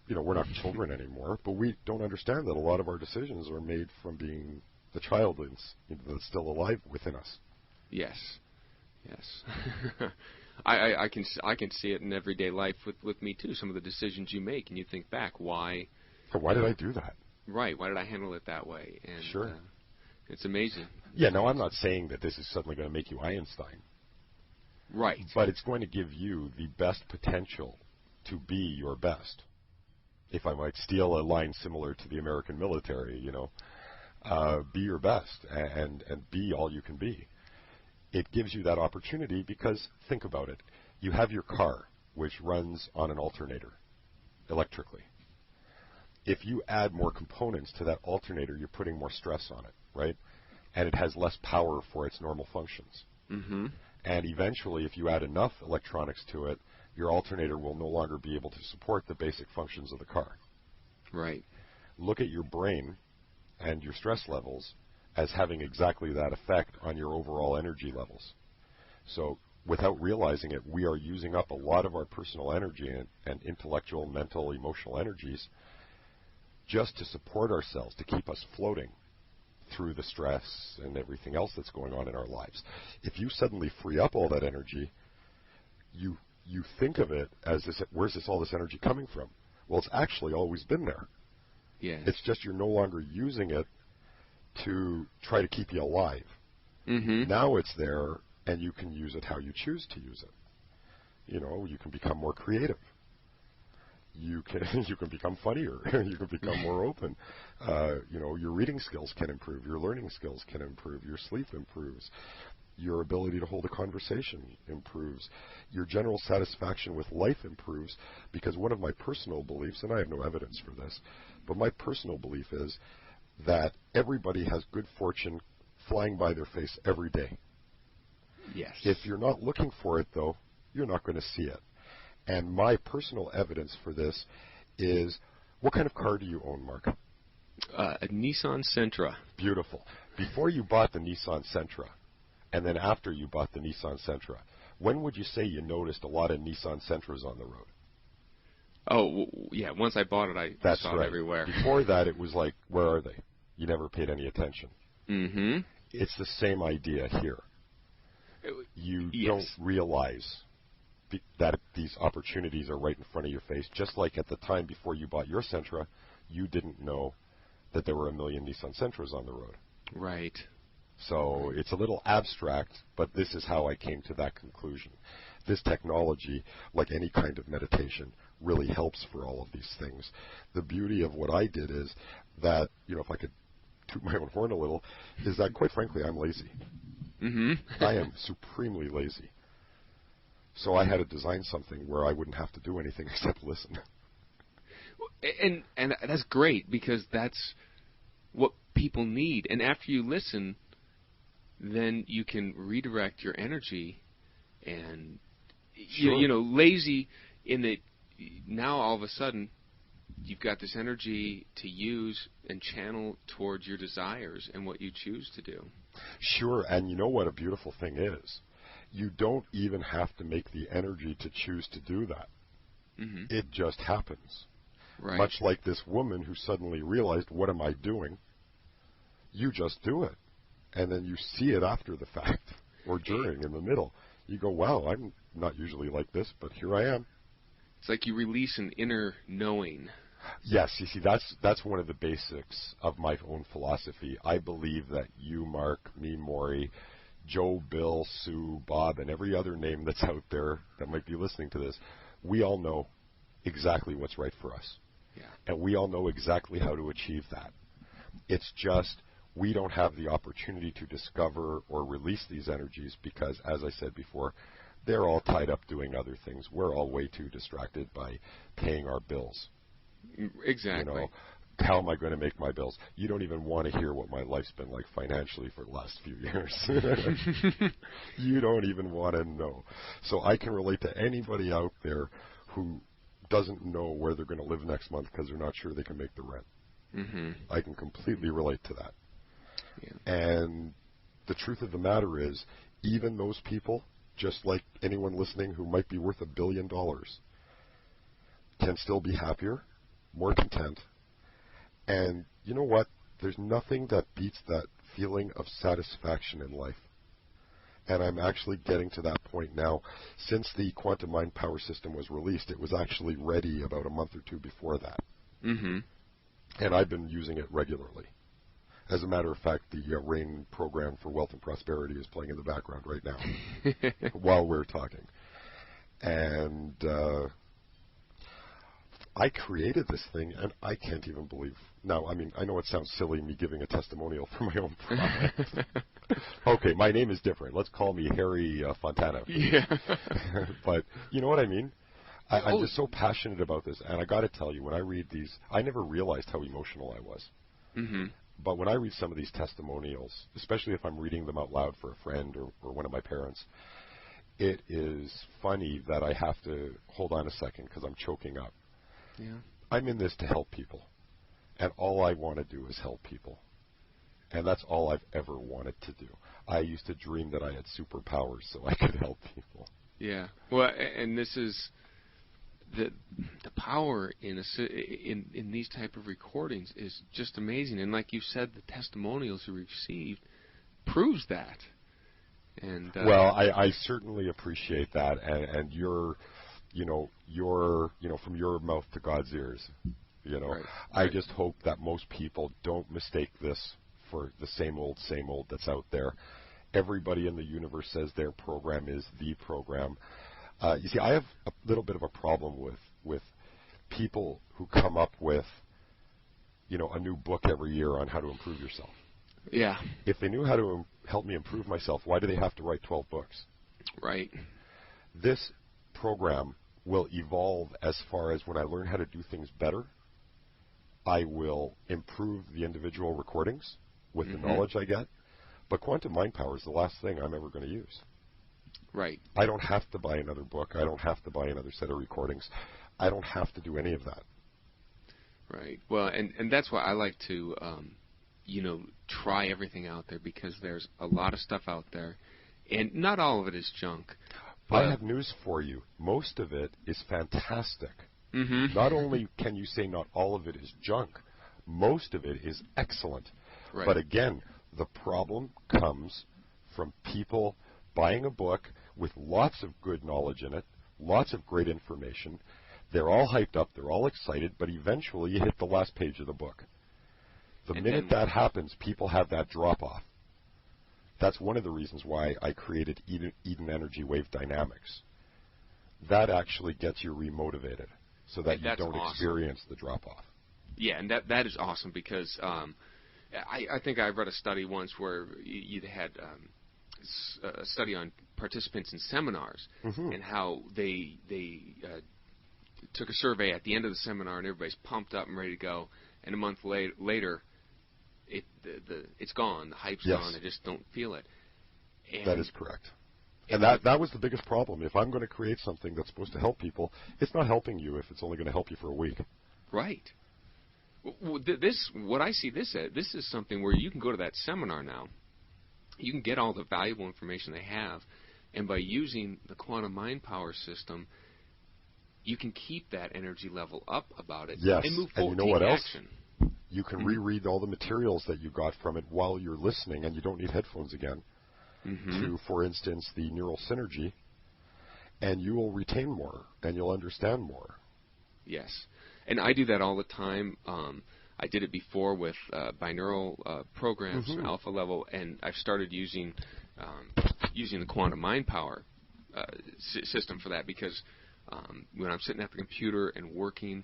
We're not children anymore, but we don't understand that a lot of our decisions are made from being the child that's still alive within us. Yes. I can see it in everyday life with me too. Some of the decisions you make, and you think back, why did I do that? Right. Why did I handle it that way? And, sure. It's amazing. Yeah. No, I'm not saying that this is suddenly going to make you Einstein. Right. But it's going to give you the best potential to be your best. If I might steal a line similar to the American military, be your best and be all you can be. It gives you that opportunity because, think about it, you have your car, which runs on an alternator, electrically. If you add more components to that alternator, you're putting more stress on it, right? And it has less power for its normal functions. Mm-hmm. And eventually, if you add enough electronics to it, your alternator will no longer be able to support the basic functions of the car. Right. Look at your brain and your stress levels as having exactly that effect on your overall energy levels. So without realizing it, we are using up a lot of our personal energy and intellectual, mental, emotional energies just to support ourselves, to keep us floating through the stress and everything else that's going on in our lives. If you suddenly free up all that energy, you think of it as this, where's all this energy coming from? Well, it's actually always been there. Yes. It's just you're no longer using it to try to keep you alive. Mm-hmm. Now it's there, and you can use it how you choose to use it. You can become more creative. You can become funnier. You can become more open. Your reading skills can improve. Your learning skills can improve. Your sleep improves. Your ability to hold a conversation improves. Your general satisfaction with life improves, because one of my personal beliefs, and I have no evidence for this, but my personal belief is that everybody has good fortune flying by their face every day. Yes. If you're not looking for it, though, you're not going to see it. And my personal evidence for this is, what kind of car do you own, Mark? A Nissan Sentra. Beautiful. Before you bought the Nissan Sentra, and then after you bought the Nissan Sentra, when would you say you noticed a lot of Nissan Sentras on the road? Oh, yeah. Once I bought it, I That's saw right. it everywhere. Before that, it was like, where are they? You never paid any attention. Mm-hmm. It's the same idea here. You don't realize that these opportunities are right in front of your face. Just like at the time before you bought your Sentra, you didn't know that there were 1 million Nissan Sentras on the road. Right. So it's a little abstract, but this is how I came to that conclusion. This technology, like any kind of meditation, really helps for all of these things. The beauty of what I did is that, if I could toot my own horn a little, is that, quite frankly, I'm lazy. I am supremely lazy. So I had to design something where I wouldn't have to do anything except listen. And that's great, because that's what people need. And after you listen, then you can redirect your energy. And lazy in that now all of a sudden you've got this energy to use and channel towards your desires and what you choose to do. Sure, and you know what a beautiful thing is? You don't even have to make the energy to choose to do that. It just happens. Right. Much like this woman who suddenly realized, what am I doing? You just do it. And then you see it after the fact, or during, in the middle. You go, wow, I'm not usually like this, but here I am. It's like you release an inner knowing. Yes, you see, that's one of the basics of my own philosophy. I believe that you, Mark, me, Maury, Joe, Bill, Sue, Bob, and every other name that's out there that might be listening to this, we all know exactly what's right for us. Yeah. And we all know exactly how to achieve that. It's just we don't have the opportunity to discover or release these energies because, as I said before, they're all tied up doing other things. We're all way too distracted by paying our bills. Exactly. How am I going to make my bills? You don't even want to hear what my life's been like financially for the last few years. You don't even want to know. So I can relate to anybody out there who doesn't know where they're going to live next month because they're not sure they can make the rent. I can completely relate to that. Yeah. And the truth of the matter is, even those people, just like anyone listening who might be worth $1 billion, can still be happier, more content. And you know what? There's nothing that beats that feeling of satisfaction in life. And I'm actually getting to that point now. Since the quantum mind power system was released, it was actually ready about a month or two before that. And I've been using it regularly. As a matter of fact, the RAIN program for Wealth and Prosperity is playing in the background right now while we're talking. And I created this thing, and I can't even believe. Now, I mean, I know it sounds silly, me giving a testimonial for my own product. Okay, my name is different. Let's call me Harry Fontana. Yeah. But you know what I mean? I'm just so passionate about this, and I got to tell you, when I read these, I never realized how emotional I was. But when I read some of these testimonials, especially if I'm reading them out loud for a friend or one of my parents, it is funny that I have to hold on a second because I'm choking up. Yeah. I'm in this to help people, and all I want to do is help people. And that's all I've ever wanted to do. I used to dream that I had superpowers so I could help people. Yeah. Well, and this is the power in these type of recordings is just amazing. And like you said, the testimonials you received proves that. And well, I certainly appreciate that, and you're, from your mouth to God's ears. Right. I just hope that most people don't mistake this for the same old that's out there. Everybody in the universe says their program is the program. You see, I have a little bit of a problem with people who come up with, a new book every year on how to improve yourself. Yeah. If they knew how to help me improve myself, why do they have to write 12 books? Right. This program will evolve as far as when I learn how to do things better, I will improve the individual recordings with the knowledge I get. But quantum mind power is the last thing I'm ever going to use. Right. I don't have to buy another book. I don't have to buy another set of recordings. I don't have to do any of that. Right. Well, and that's why I like to, try everything out there, because there's a lot of stuff out there, and not all of it is junk. I have news for you. Most of it is fantastic. Not only can you say not all of it is junk, most of it is excellent. Right. But again, The problem comes from people buying a book with lots of good knowledge in it, lots of great information. They're all hyped up, they're all excited, but eventually you hit the last page of the book. The minute that happens, people have that drop-off. That's one of the reasons why I created Eden Energy Wave Dynamics. That actually gets you remotivated so that you don't experience the drop-off. Yeah, and that is awesome because I think I read a study once where you had a study on participants in seminars and how they took a survey at the end of the seminar and everybody's pumped up and ready to go, and a month later it's gone, the hype's gone, they just don't feel it. And that is correct. And that was the biggest problem. If I'm going to create something that's supposed to help people, it's not helping you if it's only going to help you for a week. Right. Well, what I see this is something where you can go to that seminar now. You can get all the valuable information they have, and by using the quantum mind power system, you can keep that energy level up about it and move forward. And you know what else? Action. You can reread all the materials that you got from it while you're listening, and you don't need headphones again. To, for instance, the neural synergy, and you will retain more, and you'll understand more. Yes, and I do that all the time. I did it before with binaural programs, alpha level, and I've started using the quantum mind power system for that because when I'm sitting at the computer and working,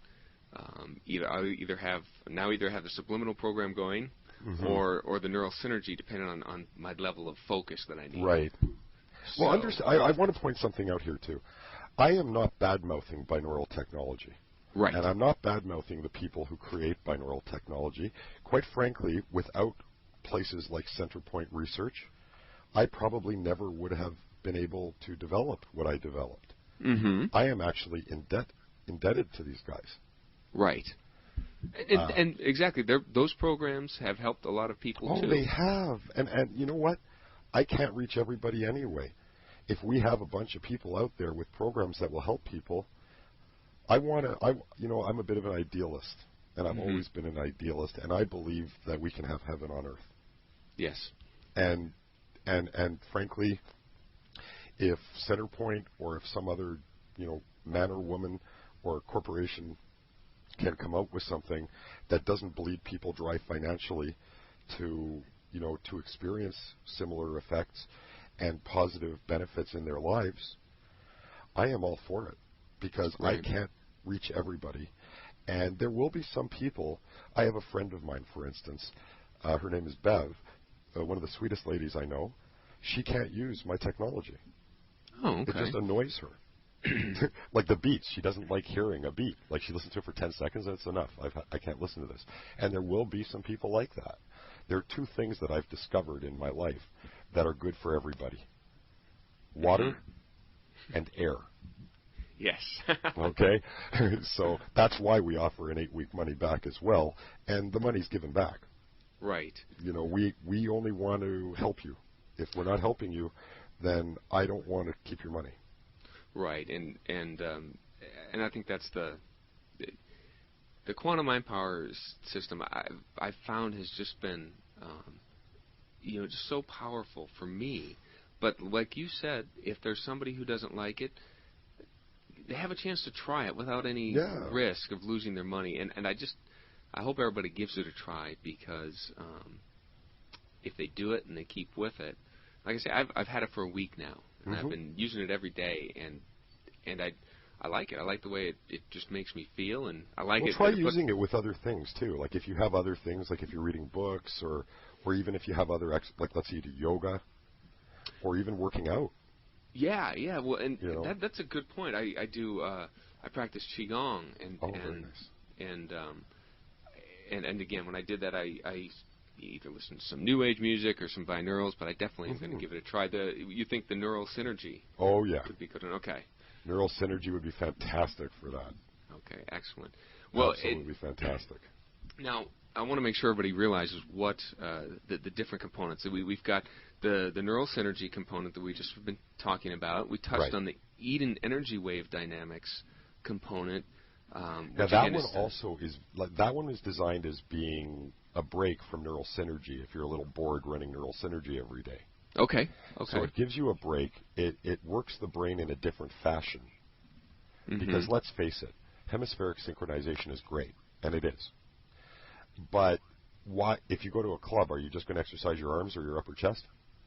I either have the subliminal program going, or the neural synergy, depending on my level of focus that I need. Right. Well, I want to point something out here too. I am not bad-mouthing binaural technology. Right. And I'm not bad-mouthing the people who create binaural technology. Quite frankly, without places like Centerpoint Research, I probably never would have been able to develop what I developed. I am actually indebted to these guys. Right. And exactly, those programs have helped a lot of people too. Oh, they have. And you know what? I can't reach everybody anyway. If we have a bunch of people out there with programs that will help people, I'm a bit of an idealist, and I've always been an idealist, and I believe that we can have heaven on earth. Yes. And frankly, if Centerpoint or if some other, man or woman or corporation can come out with something that doesn't bleed people dry financially to experience similar effects and positive benefits in their lives, I am all for it because I can't reach everybody. And there will be some people. I have a friend of mine, for instance. Her name is Bev, one of the sweetest ladies I know. She can't use my technology. Oh, okay. It just annoys her. Like the beats, she doesn't like hearing a beat. Like she listens to it for 10 seconds and it's enough. I can't listen to this. And there will be some people like that. There are two things that I've discovered in my life that are good for everybody. Water and air. Yes. Okay? So that's why we offer an 8-week money back as well. And the money's given back. Right. We only want to help you. If we're not helping you, then I don't want to keep your money. Right, and I think that's the quantum mind power system I've found has just been just so powerful for me. But like you said, if there's somebody who doesn't like it, they have a chance to try it without any risk of losing their money. And I hope everybody gives it a try because if they do it and they keep with it, like I say, I've had it for a week now. And I've been using it every day, and I like it. I like the way it just makes me feel, and I like it. Try using it with other things too. Like if you have other things, like if you're reading books, or even if you have other like let's say you do yoga, or even working out. Yeah. Well, and that's a good point. I do. I practice qigong, very nice. And again, when I did that, I either listen to some new age music or some binaurals, but I definitely am going to give it a try. You think the neural synergy? Oh yeah, could be good. Okay. Neural synergy would be fantastic for that. Okay, excellent. Well, absolutely fantastic. Now, I want to make sure everybody realizes what the different components. We've got the neural synergy component that we just been talking about. We touched on the Eden energy wave dynamics component. Now that one also is that one is designed as being a break from neural synergy. If you're a little bored running neural synergy every day. Okay. So it gives you a break. It works the brain in a different fashion. Because let's face it, hemispheric synchronization is great, and it is. But if you go to a club, are you just going to exercise your arms or your upper chest?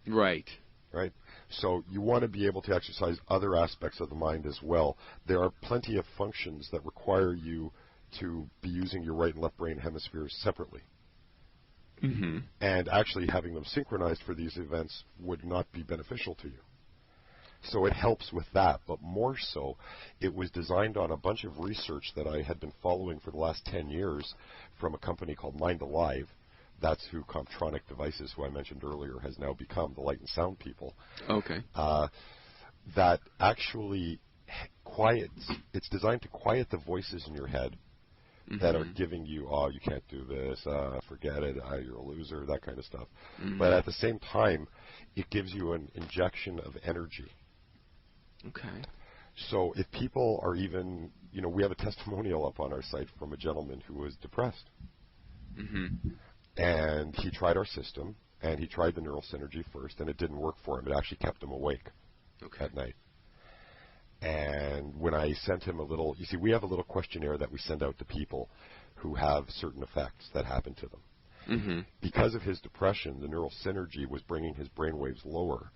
Right. Right? So you want to be able to exercise other aspects of the mind as well. There are plenty of functions that require you to be using your right and left brain hemispheres separately. And actually having them synchronized for these events would not be beneficial to you. So it helps with that, but more so, it was designed on a bunch of research that I had been following for the last 10 years from a company called Mind Alive. That's who Comptronic Devices, who I mentioned earlier, has now become, the light and sound people. Okay. That actually it's designed to quiet the voices in your head that are giving you, oh, you can't do this, forget it, you're a loser, that kind of stuff. But at the same time, it gives you an injection of energy. Okay. So if people are even, we have a testimonial up on our site from a gentleman who was depressed. And he tried our system, and he tried the neural synergy first, and it didn't work for him. It actually kept him awake at night. And when I sent him we have a little questionnaire that we send out to people who have certain effects that happen to them. Because of his depression, the neural synergy was bringing his brain waves lower,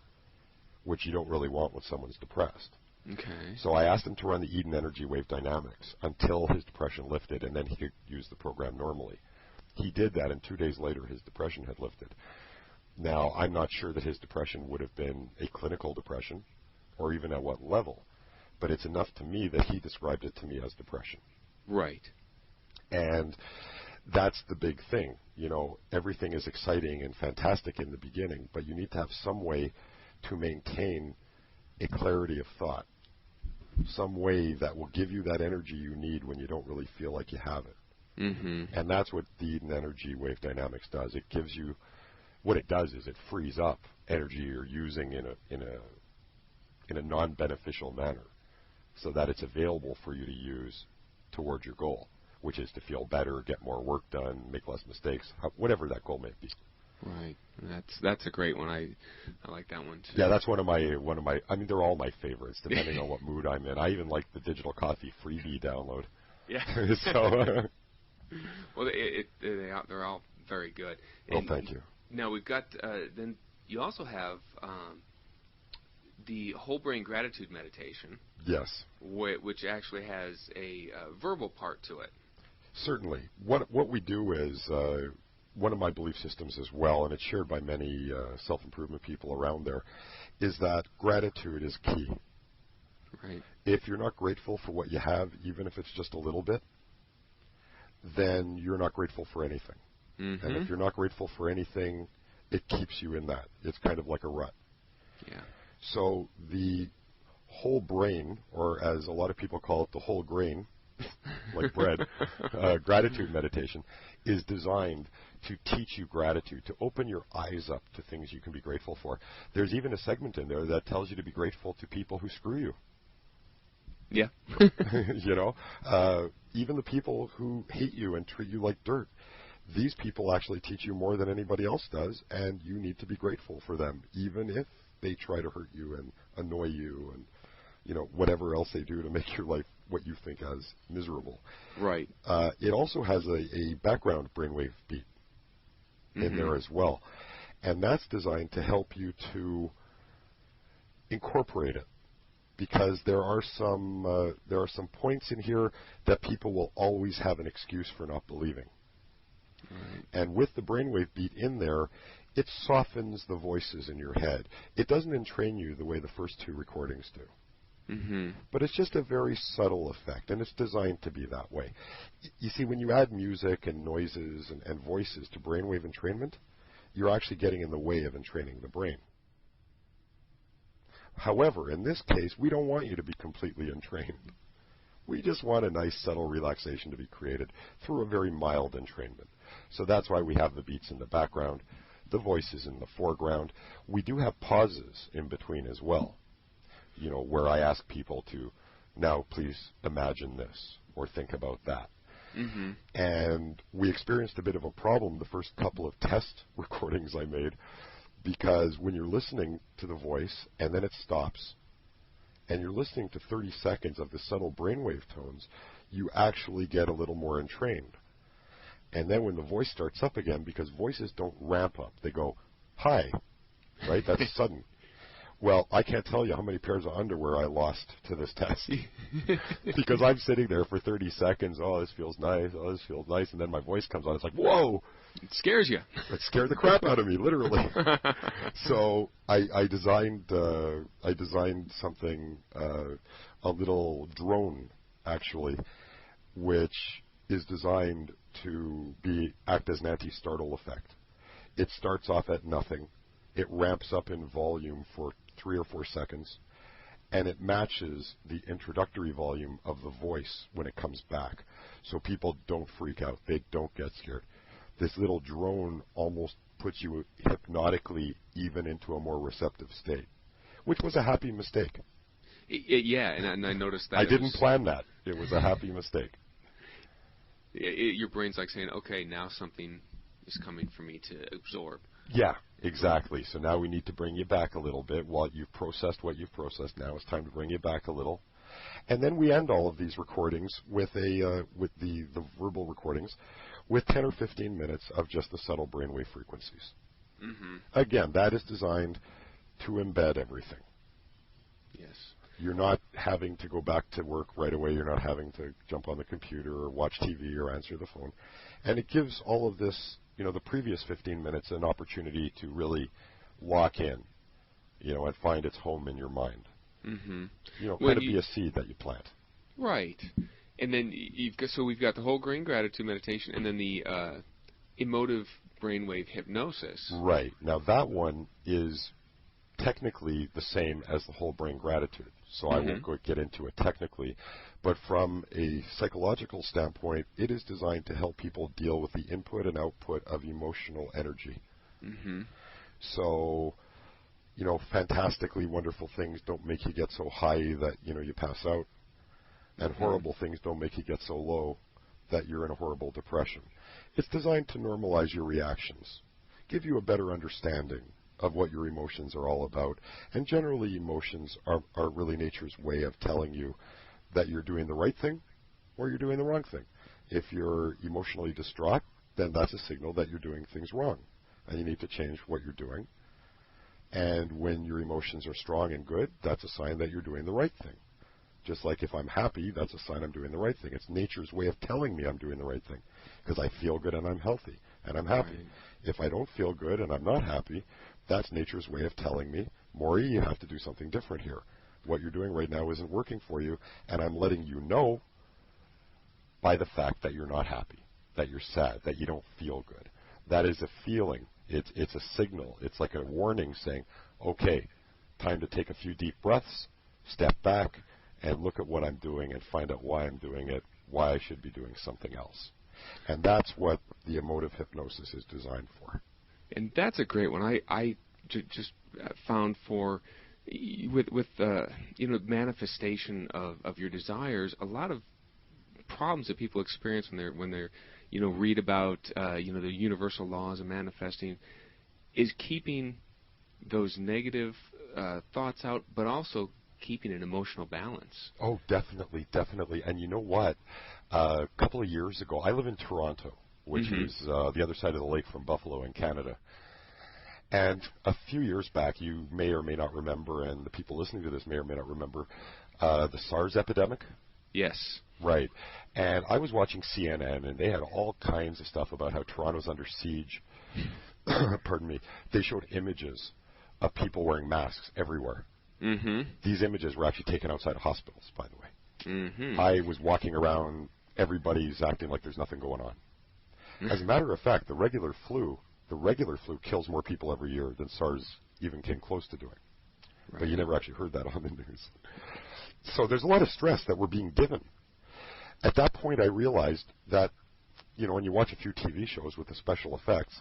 which you don't really want when someone's depressed. Okay. So I asked him to run the Eden Energy Wave Dynamics until his depression lifted, and then he could use the program normally. He did that, and 2 days later his depression had lifted. Now, I'm not sure that his depression would have been a clinical depression, or even at what level, but it's enough to me that he described it to me as depression. Right. And that's the big thing. Everything is exciting and fantastic in the beginning, but you need to have some way to maintain a clarity of thought, some way that will give you that energy you need when you don't really feel like you have it. And that's what the Eden Energy Wave Dynamics does. It gives you, what it does is it frees up energy you're using in a non-beneficial manner, so that it's available for you to use towards your goal, which is to feel better, get more work done, make less mistakes, whatever that goal may be. Right. That's a great one. I like that one too. Yeah, that's one of my. I mean, they're all my favorites, depending on what mood I'm in. I even like the digital coffee freebie download. Yeah. So. Well, they're all very good. Well, thank you. Now we've got. Then you also have the whole brain gratitude meditation. Yes. Which actually has a verbal part to it. Certainly. What we do is. One of my belief systems as well, and it's shared by many self-improvement people around there, is that gratitude is key. Right. If you're not grateful for what you have, even if it's just a little bit, then you're not grateful for anything. And if you're not grateful for anything, it keeps you in that. It's kind of like a rut. Yeah. So the whole brain, or as a lot of people call it, the whole grain, like bread, gratitude meditation, is designed to teach you gratitude, to open your eyes up to things you can be grateful for. There's even a segment in there that tells you to be grateful to people who screw you. Yeah. Even the people who hate you and treat you like dirt. These people actually teach you more than anybody else does, and you need to be grateful for them, even if they try to hurt you and annoy you and whatever else they do to make your life what you think as miserable. Right. It also has a background brainwave beat in there as well, and that's designed to help you to incorporate it, because there are some points in here that people will always have an excuse for not believing. Right. And with the brainwave beat in there, it softens the voices in your head. It doesn't entrain you the way the first two recordings do. But it's just a very subtle effect, and it's designed to be that way. You see, when you add music and noises and voices to brainwave entrainment, you're actually getting in the way of entraining the brain. However, in this case, we don't want you to be completely entrained. We just want a nice, subtle relaxation to be created through a very mild entrainment. So that's why we have the beats in the background, the voices in the foreground. We do have pauses in between as well, where I ask people to, now please imagine this, or think about that. Mm-hmm. And we experienced a bit of a problem the first couple of test recordings I made, because when you're listening to the voice and then it stops, and you're listening to 30 seconds of the subtle brainwave tones, you actually get a little more entrained. And then when the voice starts up again, because voices don't ramp up, they go, hi, right? That's sudden. Well, I can't tell you how many pairs of underwear I lost to this test. Because I'm sitting there for 30 seconds, oh, this feels nice, oh, this feels nice, and then my voice comes on, it's like, whoa! It scares you. It scared the crap out of me, literally. So I designed something, a little drone, actually, which is designed to act as an anti-startle effect. It starts off at nothing. It ramps up in volume for 3 or 4 seconds, and it matches the introductory volume of the voice when it comes back, so people don't freak out. They don't get scared. This little drone almost puts you hypnotically even into a more receptive state, which was a happy mistake. Yeah, and I noticed that. I didn't plan that. It was a happy mistake. Your brain's like saying, okay, now something is coming for me to absorb. Yeah, exactly. So now we need to bring you back a little bit. While you've processed what you've processed, now it's time to bring you back a little. And then we end all of these recordings with the verbal recordings with 10 or 15 minutes of just the subtle brainwave frequencies. Mm-hmm. Again, that is designed to embed everything. Yes. You're not having to go back to work right away. You're not having to jump on the computer or watch TV or answer the phone. And it gives all of this, the previous 15 minutes an opportunity to really lock in, and find its home in your mind. Mm-hmm. Kind of be a seed that you plant. Right. And then we've got the whole grain gratitude meditation, and then the emotive brainwave hypnosis. Right. Now that one is technically the same as the whole brain gratitude, so I won't get into it technically, but from a psychological standpoint, it is designed to help people deal with the input and output of emotional energy. Mm-hmm. So, fantastically wonderful things don't make you get so high that, you pass out, and horrible things don't make you get so low that you're in a horrible depression. It's designed to normalize your reactions, give you a better understanding of what your emotions are all about. And generally, emotions are really nature's way of telling you that you're doing the right thing or you're doing the wrong thing. If you're emotionally distraught, then that's a signal that you're doing things wrong, and you need to change what you're doing. And when your emotions are strong and good, that's a sign that you're doing the right thing. Just like if I'm happy, that's a sign I'm doing the right thing. It's nature's way of telling me I'm doing the right thing, because I feel good and I'm healthy and I'm happy. Right. If I don't feel good and I'm not happy, that's nature's way of telling me, Maury, you have to do something different here. What you're doing right now isn't working for you, and I'm letting you know by the fact that you're not happy, that you're sad, that you don't feel good. That is a feeling. It's a signal. It's like a warning saying, okay, time to take a few deep breaths, step back, and look at what I'm doing and find out why I'm doing it, why I should be doing something else. And that's what the emotive hypnosis is designed for. And that's a great one. I just found with manifestation of your desires, a lot of problems that people experience when they're read about the universal laws of manifesting is keeping those negative thoughts out, but also keeping an emotional balance. Oh, definitely. And you know what? A couple of years ago, I live in Toronto, which is the other side of the lake from Buffalo in Canada. And a few years back, you may or may not remember, and the people listening to this may or may not remember, the SARS epidemic. Yes. Right. And I was watching CNN, and they had all kinds of stuff about how Toronto's under siege. Pardon me. They showed images of people wearing masks everywhere. Mm-hmm. These images were actually taken outside of hospitals, by the way. Mm-hmm. I was walking around, everybody's acting like there's nothing going on. As a matter of fact, the regular flu kills more people every year than SARS even came close to doing. Right. But you never actually heard that on the news. So there's a lot of stress that we're being given. At that point, I realized that, when you watch a few TV shows with the special effects,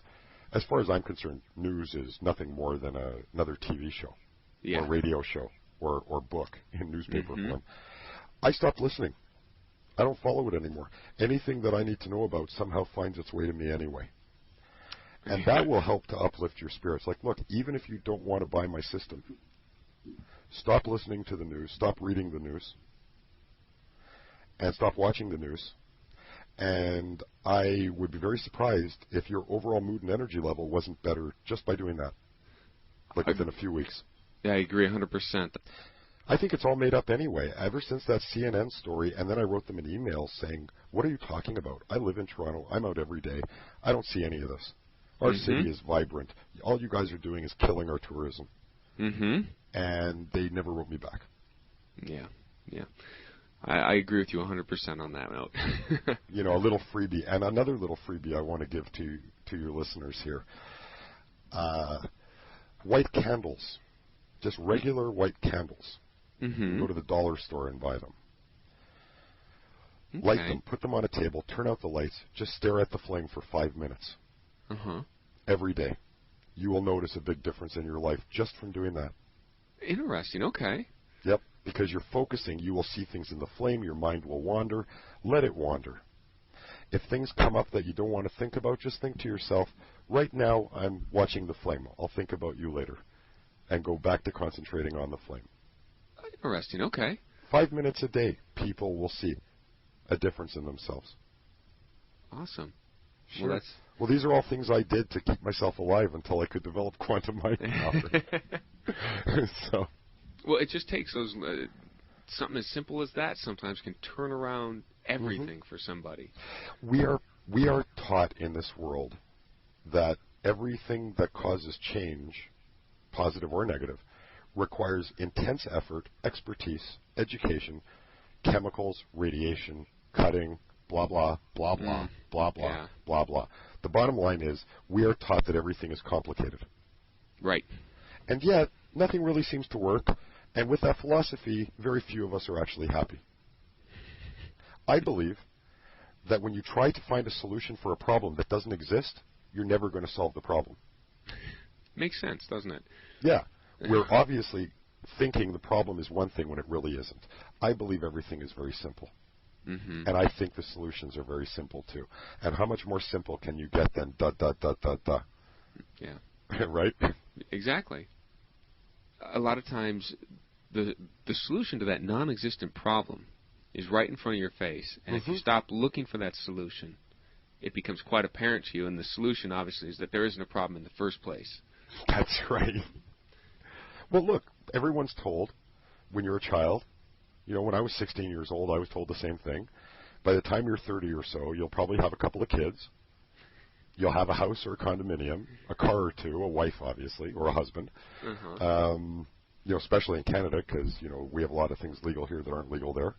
as far as I'm concerned, news is nothing more than another TV show, or radio show, or book in newspaper form. I stopped listening. I don't follow it anymore. Anything that I need to know about somehow finds its way to me anyway. And that will help to uplift your spirits. Like, look, even if you don't want to buy my system, stop listening to the news, stop reading the news, and stop watching the news. And I would be very surprised if your overall mood and energy level wasn't better just by doing that, like within a few weeks. Yeah, I agree 100%. I think it's all made up anyway. Ever since that CNN story, and then I wrote them an email saying, what are you talking about? I live in Toronto. I'm out every day. I don't see any of this. Our city is vibrant. All you guys are doing is killing our tourism. And they never wrote me back. Yeah. I agree with you 100% on that note. You know, a little freebie. And another little freebie I want to give to your listeners here. White candles. Just regular white candles. Go to the dollar store and buy them. Okay. Light them, put them on a table, turn out the lights, just stare at the flame for 5 minutes. Every day. You will notice a big difference in your life just from doing that. Interesting, okay. Yep, because you're focusing, you will see things in the flame, your mind will wander. Let it wander. If things come up that you don't want to think about, just think to yourself, right now I'm watching the flame. I'll think about you later. And go back to concentrating on the flame. Interesting, okay. 5 minutes a day, people will see a difference in themselves. Awesome. Sure. Well, these are all things I did to keep myself alive until I could develop quantum mining power. Well, it just takes those something as simple as that sometimes can turn around everything for somebody. We are taught in this world that everything that causes change, positive or negative, requires intense effort, expertise, education, chemicals, radiation, cutting, blah, blah, blah, blah, blah, blah, blah, blah. The bottom line is we are taught that everything is complicated. Right. And yet, nothing really seems to work. And with that philosophy, very few of us are actually happy. I believe that when you try to find a solution for a problem that doesn't exist, you're never going to solve the problem. Makes sense, doesn't it? Yeah. We're obviously thinking the problem is one thing when it really isn't. I believe everything is very simple. And I think the solutions are very simple, too. And how much more simple can you get than da, da, da, da, da? Yeah. Right? Exactly. A lot of times, the solution to that non-existent problem is right in front of your face. And if you stop looking for that solution, it becomes quite apparent to you. And the solution, obviously, is that there isn't a problem in the first place. That's right. Well, look, everyone's told when you're a child, you know, when I was 16 years old, I was told the same thing. By the time you're 30 or so, you'll probably have a couple of kids. You'll have a house or a condominium, a car or two, a wife, obviously, or a husband. You know, especially in Canada, because, you know, we have a lot of things legal here that aren't legal there,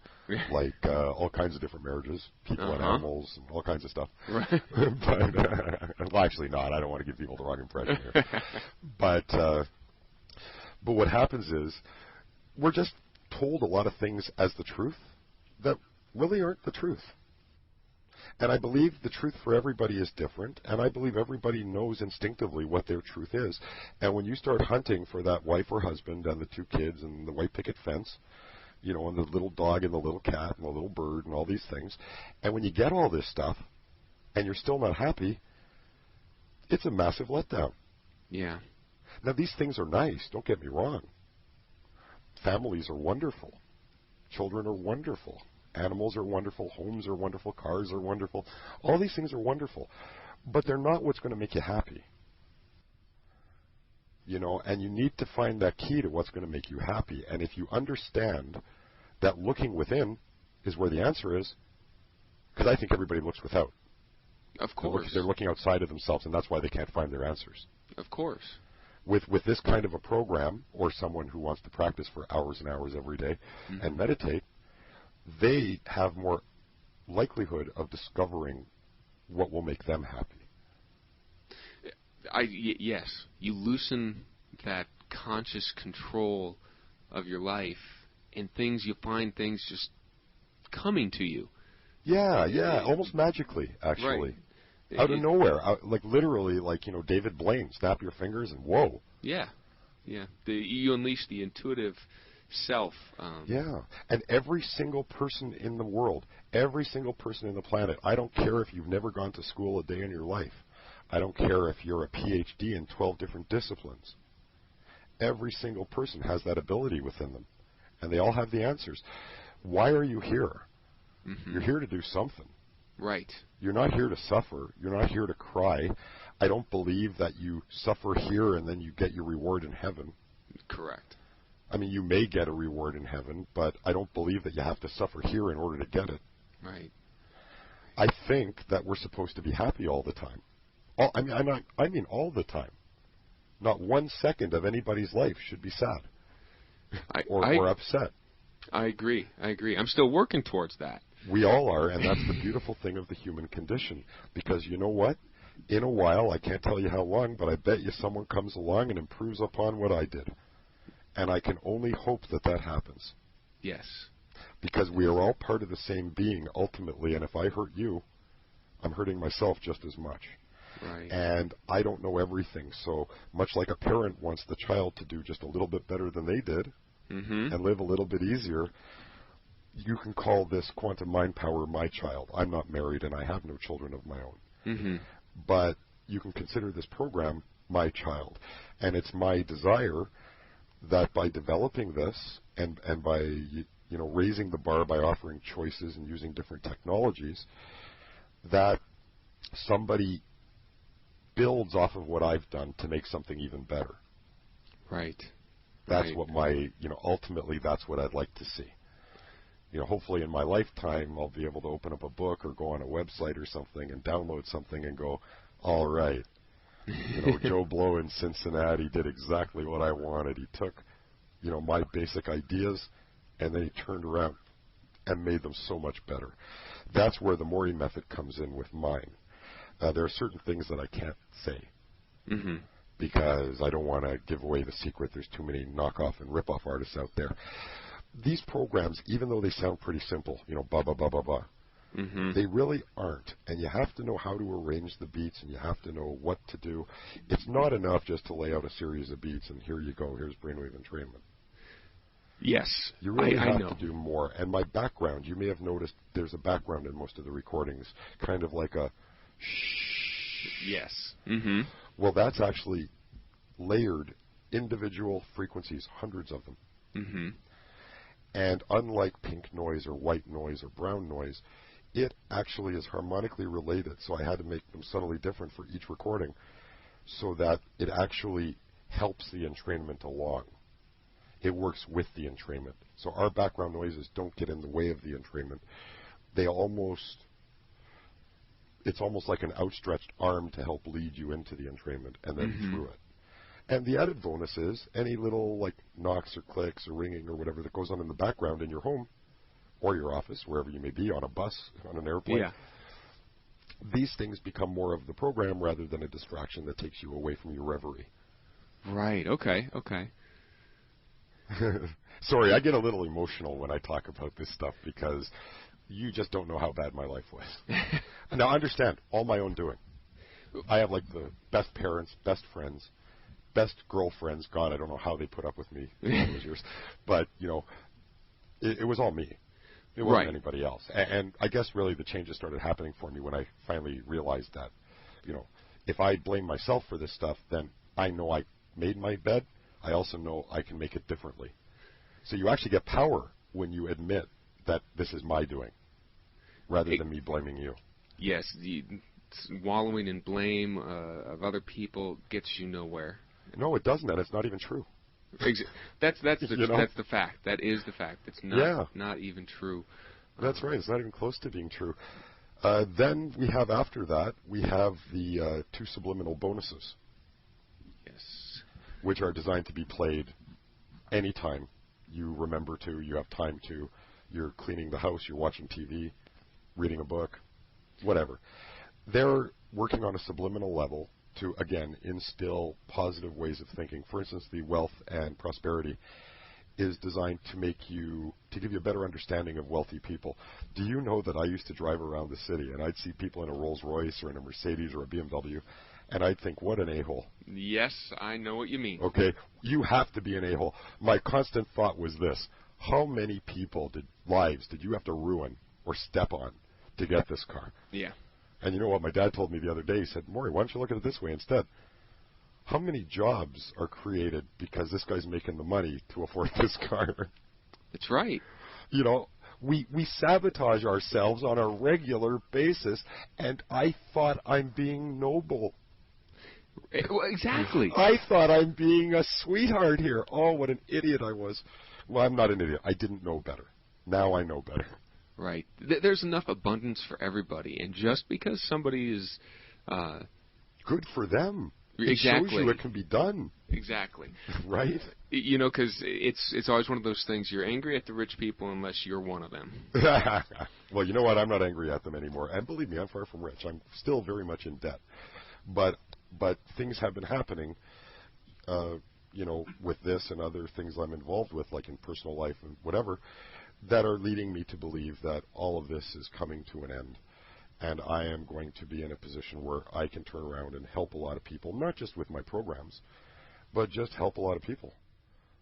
like all kinds of different marriages, people and animals, and all kinds of stuff. Right. But, well, actually not. I don't want to give people the wrong impression here. But what happens is we're just told a lot of things as the truth that really aren't the truth. And I believe the truth for everybody is different, and I believe everybody knows instinctively what their truth is. And when you start hunting for that wife or husband and the 2 kids and the white picket fence, you know, and the little dog and the little cat and the little bird and all these things, and when you get all this stuff and you're still not happy, it's a massive letdown. Yeah. Now, these things are nice, don't get me wrong. Families are wonderful. Children are wonderful. Animals are wonderful. Homes are wonderful. Cars are wonderful. All these things are wonderful. But they're not what's going to make you happy. You know, and you need to find that key to what's going to make you happy. And if you understand that looking within is where the answer is, because I think everybody looks without. Of course. They're looking outside of themselves, and that's why they can't find their answers. Of course. With this kind of a program, or someone who wants to practice for hours and hours every day and meditate, they have more likelihood of discovering what will make them happy. Yes, you loosen that conscious control of your life, and you find things just coming to you. Yeah, almost magically, actually. Right. Out of nowhere, like literally, like, you know, David Blaine, snap your fingers and whoa. Yeah. You unleash the intuitive self. Yeah, and every single person in the world, Every single person in the planet. I don't care if you've never gone to school a day in your life. I don't care if you're a PhD in 12 different disciplines. Every single person has that ability within them, and they all have the answers. Why are you here? Mm-hmm. You're here to do something. Right. You're not here to suffer. You're not here to cry. I don't believe that you suffer here and then you get your reward in heaven. Correct. I mean, you may get a reward in heaven, but I don't believe that you have to suffer here in order to get it. Right. I think that we're supposed to be happy all the time. I mean all the time. Not 1 second of anybody's life should be sad or upset. I agree. I'm still working towards that. We all are, and that's the beautiful thing of the human condition. Because you know what? In a while, I can't tell you how long, but I bet you someone comes along and improves upon what I did. And I can only hope that that happens. Yes. Because we are all part of the same being, ultimately, and if I hurt you, I'm hurting myself just as much. Right. And I don't know everything, so much like a parent wants the child to do just a little bit better than they did mm-hmm. and live a little bit easier, you can call this quantum mind power my child. I'm not married and I have no children of my own. Mm-hmm. But you can consider this program my child. And it's my desire that by developing this and by raising the bar by offering choices and using different technologies, that somebody builds off of what I've done to make something even better. Right. That's what ultimately that's what I'd like to see. Hopefully in my lifetime I'll be able to open up a book or go on a website or something and download something and go, all right, Joe Blow in Cincinnati did exactly what I wanted. He took, my basic ideas and then he turned around and made them so much better. That's where the Morey method comes in with mine. There are certain things that I can't say mm-hmm. because I don't want to give away the secret. There's too many knockoff and rip-off artists out there. These programs, even though they sound pretty simple, blah, blah, blah, blah, blah, mm-hmm. they really aren't. And you have to know how to arrange the beats and you have to know what to do. It's not enough just to lay out a series of beats and here you go, here's brainwave entrainment. Yes, you really I have know. to do more. And my background, you may have noticed there's a background in most of the recordings, kind of like a shh. Yes. Mm-hmm. Well, that's actually layered individual frequencies, hundreds of them. Mm-hmm. And unlike pink noise or white noise or brown noise, it actually is harmonically related. So I had to make them subtly different for each recording so that it actually helps the entrainment along. It works with the entrainment. So our background noises don't get in the way of the entrainment. It's almost like an outstretched arm to help lead you into the entrainment and then mm-hmm. through it. And the added bonus is any little like knocks or clicks or ringing or whatever that goes on in the background in your home or your office, wherever you may be, on a bus, on an airplane. Yeah. These things become more of the program rather than a distraction that takes you away from your reverie. Right. Okay. Sorry, I get a little emotional when I talk about this stuff because you just don't know how bad my life was. Now, understand, all my own doing. I have like the best parents, best friends, best girlfriends. God, I don't know how they put up with me all those years. But, it was all me. It wasn't right. anybody else. And I guess really the changes started happening for me when I finally realized that, if I blame myself for this stuff, then I know I made my bed. I also know I can make it differently. So you actually get power when you admit that this is my doing, rather than me blaming you. Yes, the wallowing in blame of other people gets you nowhere. No, it doesn't, and it's not even true. That's the fact. That is the fact. It's not even true. That's right. It's not even close to being true. Then we have after that the 2 subliminal bonuses. Yes. Which are designed to be played anytime you remember to, you have time to, you're cleaning the house, you're watching TV, reading a book, whatever. They're working on a subliminal level to, again, instill positive ways of thinking. For instance, the wealth and prosperity is designed to give you a better understanding of wealthy people. Do you know that I used to drive around the city and I'd see people in a Rolls Royce or in a Mercedes or a BMW, and I'd think, what an a-hole. Yes, I know what you mean. Okay, you have to be an a-hole. My constant thought was this: how many lives did you have to ruin or step on to get this car. Yeah. And you know what my dad told me the other day? He said, Maury, why don't you look at it this way instead? How many jobs are created because this guy's making the money to afford this car? That's right. You know, we sabotage ourselves on a regular basis, and I thought I'm being noble. Well, exactly. I thought I'm being a sweetheart here. Oh, what an idiot I was. Well, I'm not an idiot. I didn't know better. Now I know better. Right. There's enough abundance for everybody, and just because somebody is good for them. Exactly. It shows you it can be done. Exactly. Right? You know, because it's always one of those things. You're angry at the rich people unless you're one of them. Well, you know what? I'm not angry at them anymore. And believe me, I'm far from rich. I'm still very much in debt. But things have been happening, you know, with this and other things I'm involved with, like in personal life and whatever, that are leading me to believe that all of this is coming to an end. And I am going to be in a position where I can turn around and help a lot of people, not just with my programs, but just help a lot of people.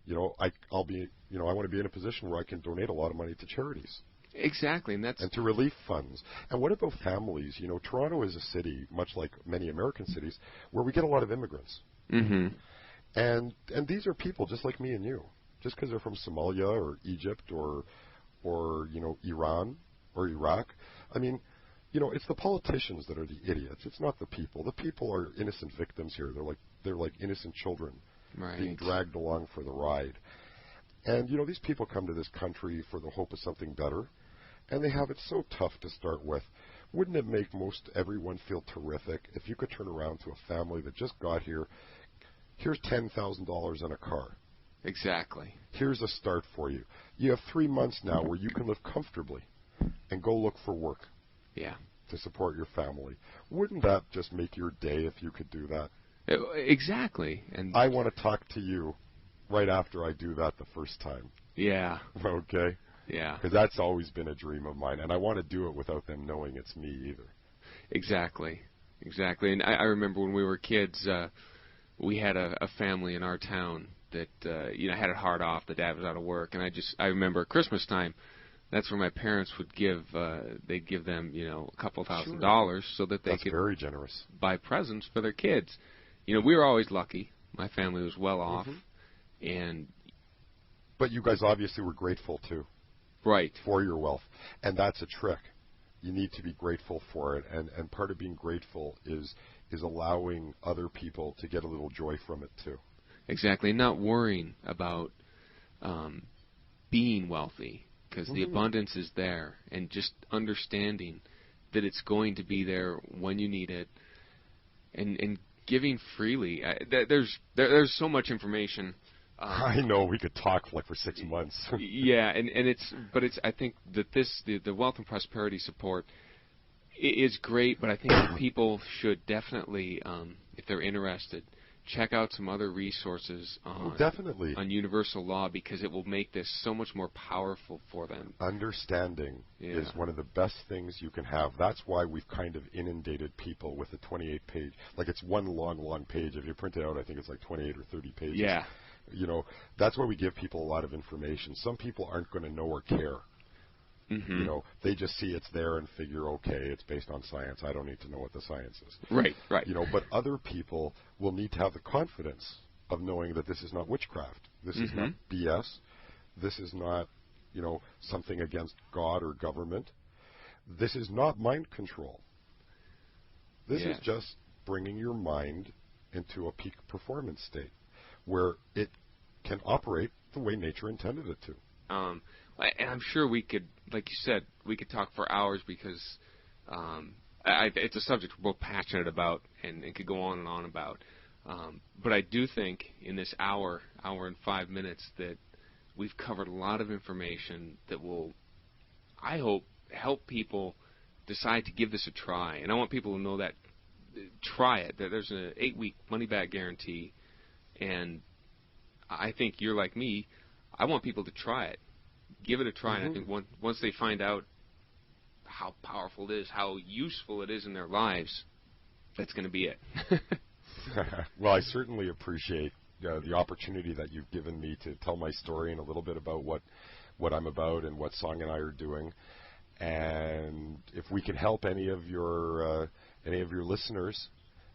You know, I want to be in a position where I can donate a lot of money to charities. Exactly, and to relief funds. And what about families? You know, Toronto is a city, much like many American cities, where we get a lot of immigrants. Mm-hmm. And these are people just like me and you, just because they're from Somalia or Egypt or you know, Iran or Iraq. I mean, you know, it's the politicians that are the idiots. It's not the people. The people are innocent victims here. They're like innocent children being dragged along for the ride. And you know, these people come to this country for the hope of something better, and they have it so tough to start with. Wouldn't it make most everyone feel terrific if you could turn around to a family that just got here? Here's $10,000 on a car. Exactly. Here's a start for you. You have 3 months now where you can live comfortably and go look for work. Yeah. To support your family. Wouldn't that just make your day if you could do that? Exactly. And I want to talk to you right after I do that the first time. Yeah. Okay? Yeah. Because that's always been a dream of mine, and I want to do it without them knowing it's me either. Exactly. And I remember when we were kids, we had a family in our town that you know, had it hard off. The dad was out of work, and I remember at Christmas time, that's where my parents would they'd give them, you know, a couple $1,000 so that they could very generous. Buy presents for their kids. You know, we were always lucky. My family was well off, but you guys obviously were grateful too. Right. For your wealth. And that's a trick. You need to be grateful for it. And part of being grateful is allowing other people to get a little joy from it too. Exactly. Not worrying about being wealthy, because the abundance is there, and just understanding that it's going to be there when you need it, and giving freely. There's so much information. I know, we could talk for 6 months. Yeah, and it's I think that the wealth and prosperity support is great, but I think that people should definitely, if they're interested, check out some other resources on universal law, because it will make this so much more powerful for them. Understanding is one of the best things you can have. That's why we've kind of inundated people with a 28-page, it's one long page. If you print it out, I think it's 28 or 30 pages. Yeah. You know, that's why we give people a lot of information. Some people aren't going to know or care. Mm-hmm. You know, they just see it's there and figure, okay, it's based on science. I don't need to know what the science is. Right. You know, but other people will need to have the confidence of knowing that this is not witchcraft. This is not BS. This is not, you know, something against God or government. This is not mind control. This is just bringing your mind into a peak performance state where it can operate the way nature intended it to. And I'm sure we could, like you said, we could talk for hours, because it's a subject we're both passionate about and could go on and on about. But I do think in this hour and 5 minutes, that we've covered a lot of information that will, I hope, help people decide to give this a try. And I want people to know that, try it. There's an 8-week money-back guarantee. And I think you're like me. I want people to try it. Give it a try. And I think once they find out how powerful it is, how useful it is in their lives, that's going to be it. Well, I certainly appreciate the opportunity that you've given me to tell my story and a little bit about what I'm about and what Song and I are doing. And if we can help any of your listeners,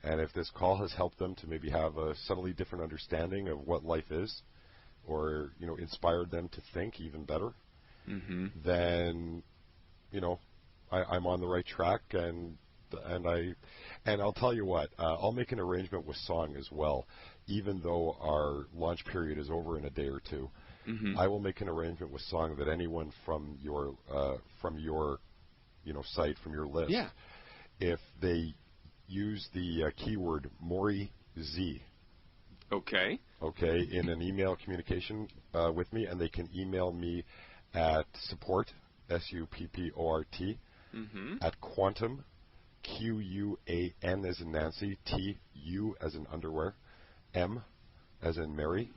and if this call has helped them to maybe have a subtly different understanding of what life is, or inspired them to think even better, then I'm on the right track, and I'll tell you what, I'll make an arrangement with Song as well, even though our launch period is over in a day or two. I will make an arrangement with Song that anyone from your site, from your list, if they use the keyword Maury Z, okay, in an email communication with me, and they can email me at support, SUPPORT, at Quantum, QUAN as in Nancy, TU as in underwear, M as in Mary,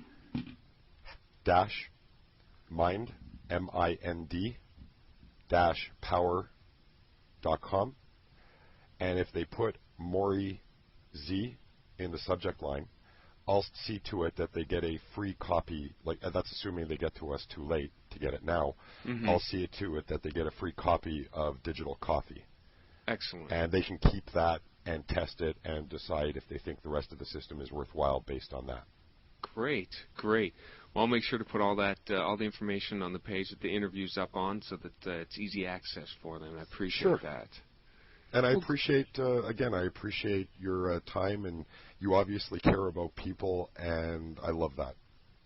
dash mind, MIND, dash power.com. And if they put Maury Z in the subject line, I'll see to it that they get a free copy. Like, that's assuming they get to us too late to get it now. I'll see to it that they get a free copy of Digital Coffee. Excellent. And they can keep that and test it and decide if they think the rest of the system is worthwhile based on that. Great, great. Well, I'll make sure to put all that, all the information on the page that the interview's up on, so that it's easy access for them. I appreciate that. And I appreciate, again, I appreciate your time, and you obviously care about people, and I love that.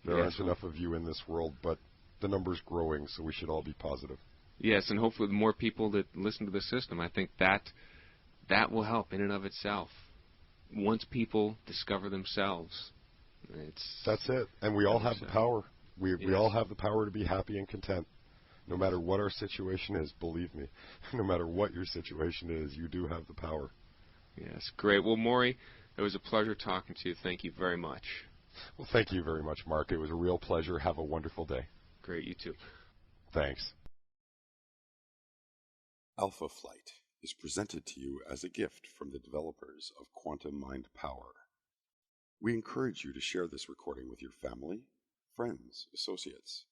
There aren't enough of you in this world, but the number's growing, so we should all be positive. Yes, and hopefully the more people that listen to the system, I think that will help in and of itself. Once people discover themselves, that's it. And we all have the power. We all have the power to be happy and content. No matter what our situation is, believe me, no matter what your situation is, you do have the power. Yes, great. Well, Maury, it was a pleasure talking to you. Thank you very much. Well, thank you very much, Mark. It was a real pleasure. Have a wonderful day. Great, you too. Thanks. Alpha Flight is presented to you as a gift from the developers of Quantum Mind Power. We encourage you to share this recording with your family, friends, associates,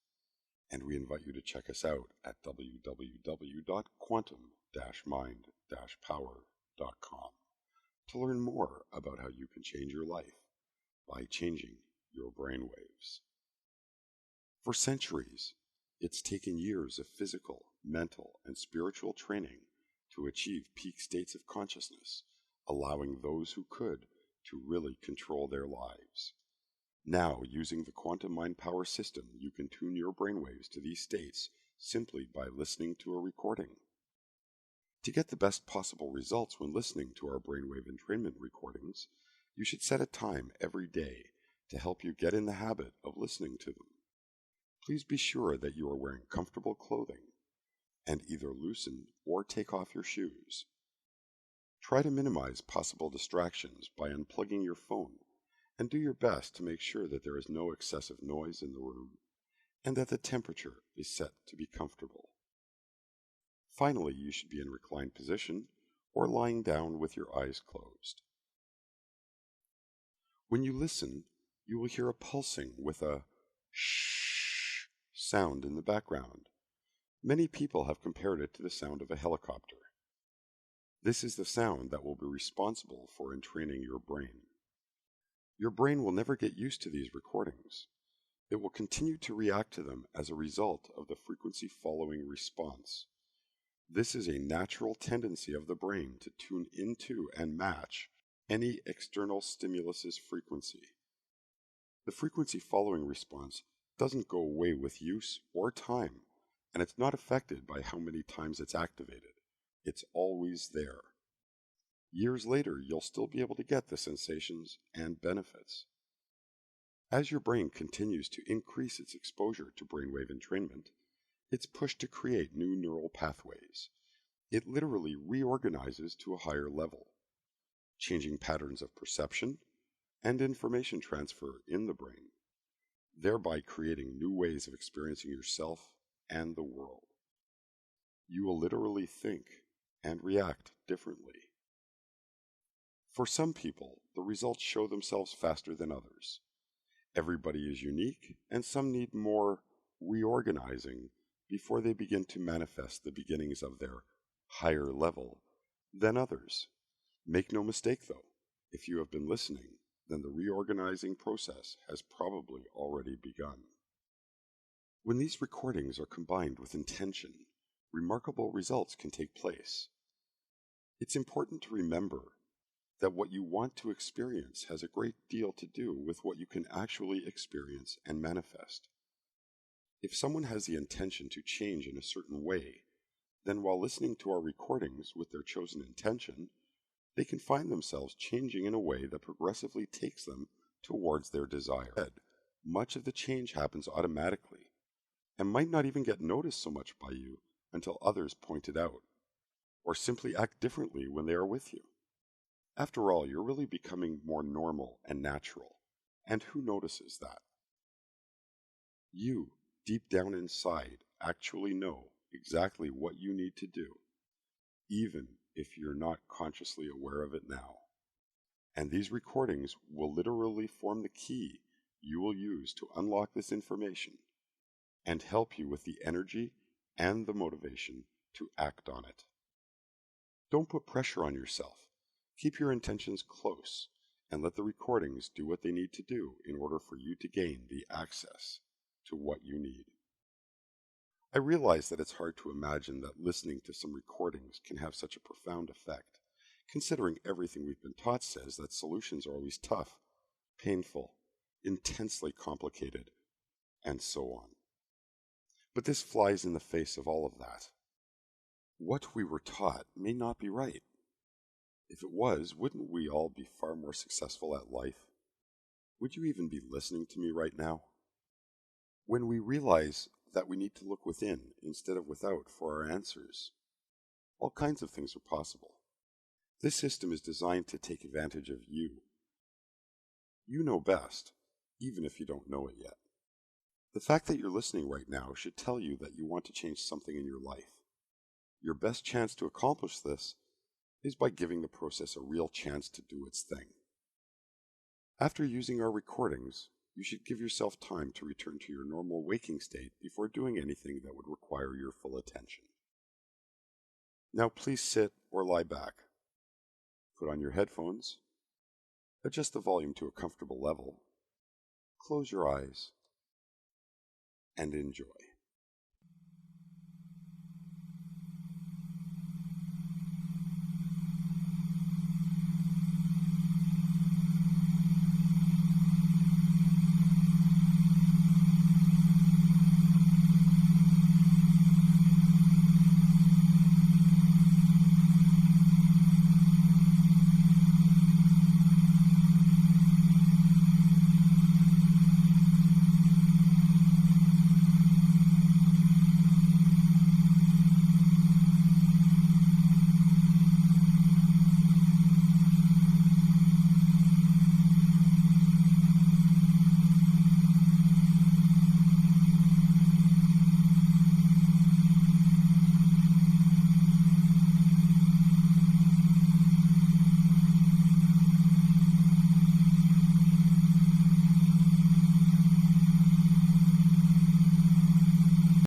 and we invite you to check us out at www.quantum-mind-power.com to learn more about how you can change your life by changing your brainwaves. For centuries, it's taken years of physical, mental, and spiritual training to achieve peak states of consciousness, allowing those who could to really control their lives. Now, using the Quantum Mind Power system, you can tune your brainwaves to these states simply by listening to a recording. To get the best possible results when listening to our brainwave entrainment recordings, you should set a time every day to help you get in the habit of listening to them. Please be sure that you are wearing comfortable clothing and either loosen or take off your shoes. Try to minimize possible distractions by unplugging your phone, and do your best to make sure that there is no excessive noise in the room and that the temperature is set to be comfortable. Finally, you should be in reclined position or lying down with your eyes closed. When you listen, you will hear a pulsing with a shh sound in the background. Many people have compared it to the sound of a helicopter. This is the sound that will be responsible for entraining your brain. Your brain will never get used to these recordings. It will continue to react to them as a result of the frequency following response. This is a natural tendency of the brain to tune into and match any external stimulus's frequency. The frequency following response doesn't go away with use or time, and it's not affected by how many times it's activated. It's always there. Years later, you'll still be able to get the sensations and benefits. As your brain continues to increase its exposure to brainwave entrainment, it's pushed to create new neural pathways. It literally reorganizes to a higher level, changing patterns of perception and information transfer in the brain, thereby creating new ways of experiencing yourself and the world. You will literally think and react differently. For some people, the results show themselves faster than others. Everybody is unique, and some need more reorganizing before they begin to manifest the beginnings of their higher level than others. Make no mistake, though, if you have been listening, then the reorganizing process has probably already begun. When these recordings are combined with intention, remarkable results can take place. It's important to remember that what you want to experience has a great deal to do with what you can actually experience and manifest. If someone has the intention to change in a certain way, then while listening to our recordings with their chosen intention, they can find themselves changing in a way that progressively takes them towards their desire. Much of the change happens automatically and might not even get noticed so much by you until others point it out, or simply act differently when they are with you. After all, you're really becoming more normal and natural, and who notices that? You, deep down inside, actually know exactly what you need to do, even if you're not consciously aware of it now. And these recordings will literally form the key you will use to unlock this information and help you with the energy and the motivation to act on it. Don't put pressure on yourself. Keep your intentions close and let the recordings do what they need to do in order for you to gain the access to what you need. I realize that it's hard to imagine that listening to some recordings can have such a profound effect, considering everything we've been taught says that solutions are always tough, painful, intensely complicated, and so on. But this flies in the face of all of that. What we were taught may not be right. If it was, wouldn't we all be far more successful at life? Would you even be listening to me right now? When we realize that we need to look within instead of without for our answers, all kinds of things are possible. This system is designed to take advantage of you. You know best, even if you don't know it yet. The fact that you're listening right now should tell you that you want to change something in your life. Your best chance to accomplish this is by giving the process a real chance to do its thing. After using our recordings, you should give yourself time to return to your normal waking state before doing anything that would require your full attention. Now please sit or lie back. Put on your headphones. Adjust the volume to a comfortable level. Close your eyes and enjoy.